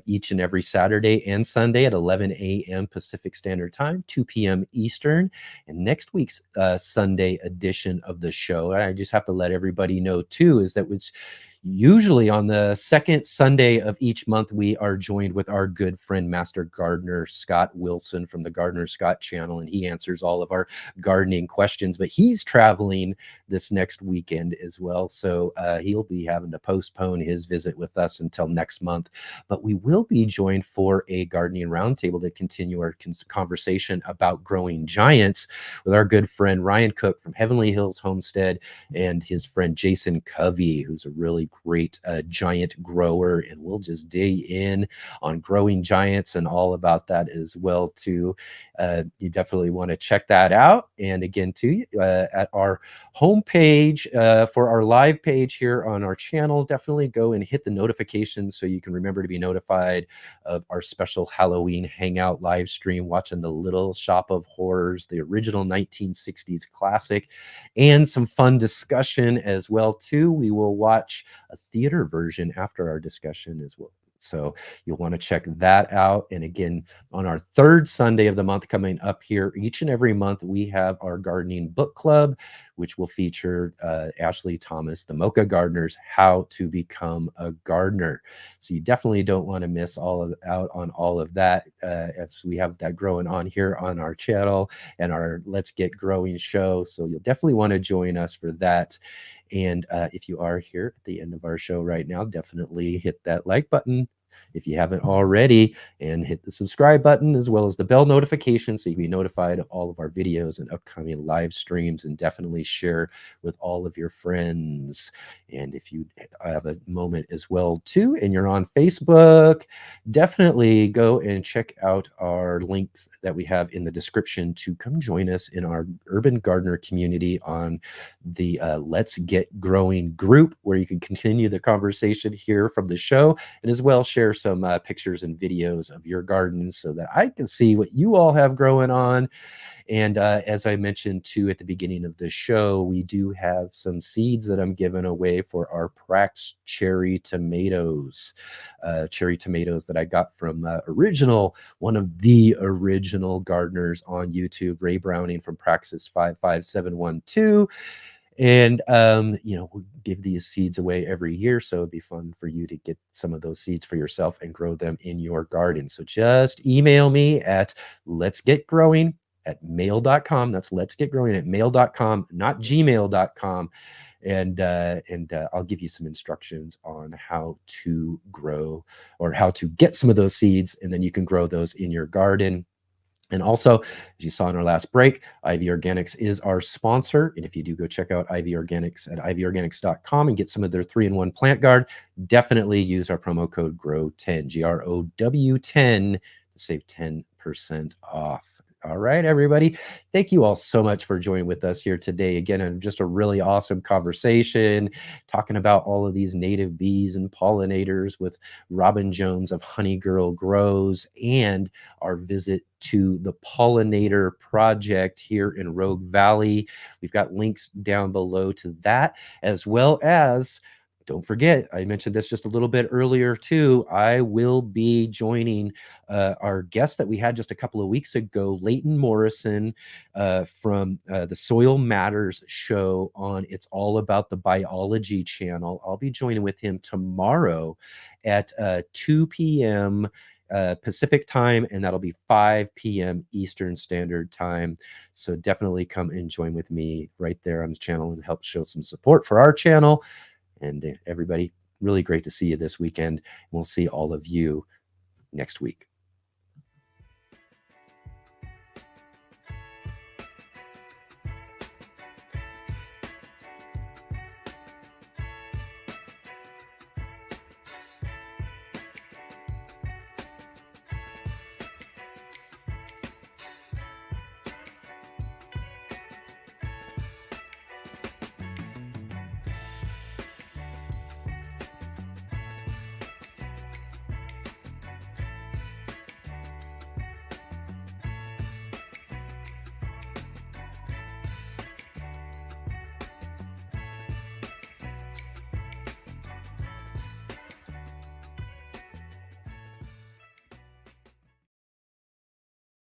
each and every Saturday and Sunday at 11 a.m. Pacific Standard Time, 2 p.m. Eastern. And next week's Sunday edition of the show, I just have to let everybody know too, is that it's usually on the second Sunday of each month, we are joined with our good friend, Master Gardener Scott Wilson from the Gardener Scott channel, and he answers all of our gardening questions. But he's traveling this next weekend as well, so he'll be having to postpone his visit with us until next month. But we will be joined for a gardening roundtable to continue our conversation about growing giants with our good friend Ryan Cook from Heavenly Hills Homestead and his friend Jason Covey, who's a really great giant grower, and we'll just dig in on growing giants and all about that as well too. You definitely want to check that out. And again too, at our homepage for our live page here on our channel, definitely go and hit the notifications so you can remember to be notified of our special Halloween hangout live stream, watching the Little Shop of Horrors, the original 1960s classic, and some fun discussion as well too. We will watch a theater version after our discussion as well, so you'll want to check that out. And again, on our third Sunday of the month coming up here, each and every month, we have our gardening book club, which will feature Ashley Thomas, the Mocha Gardener's How to Become a Gardener. So you definitely don't want to miss out on all of that, as we have that growing on here on our channel and our Let's Get Growing show. So you'll definitely want to join us for that. And if you are here at the end of our show right now, definitely hit that like button if you haven't already, and hit the subscribe button as well as the bell notification so you can be notified of all of our videos and upcoming live streams, and definitely share with all of your friends. And if you have a moment as well too and you're on Facebook, definitely go and check out our links that we have in the description to come join us in our urban gardener community on the Let's Get Growing group, where you can continue the conversation here from the show, and as well share share some pictures and videos of your gardens so that I can see what you all have growing on. And as I mentioned too at the beginning of the show, we do have some seeds that I'm giving away for our Prax cherry tomatoes. Cherry tomatoes that I got from one of the original gardeners on YouTube, Ray Browning from Praxis 55712. And we'll give these seeds away every year, so it'd be fun for you to get some of those seeds for yourself and grow them in your garden. So just email me at letsgetgrowing@mail.com. That's letsgetgrowing@mail.com, not gmail.com. And I'll give you some instructions on how to grow or how to get some of those seeds, and then you can grow those in your garden. And also, as you saw in our last break, IV Organics is our sponsor. And if you do go check out IV Organics at ivorganics.com and get some of their 3-in-1 plant guard, definitely use our promo code GROW10, GROW10, to save 10% off. All right, everybody. Thank you all so much for joining with us here today. Again, just a really awesome conversation, talking about all of these native bees and pollinators with Robin Jones of Honey Girl Grows, and our visit to the Pollinator Project here in Rogue Valley. We've got links down below to that, as well as, don't forget, I mentioned this just a little bit earlier too, I will be joining our guest that we had just a couple of weeks ago, Leighton Morrison, from the Soil Matters show on It's All About the Biology channel. I'll be joining with him tomorrow at 2 p.m. Pacific time, and that'll be 5 p.m. Eastern Standard Time. So definitely come and join with me right there on the channel and help show some support for our channel. And everybody, really great to see you this weekend. We'll see all of you next week.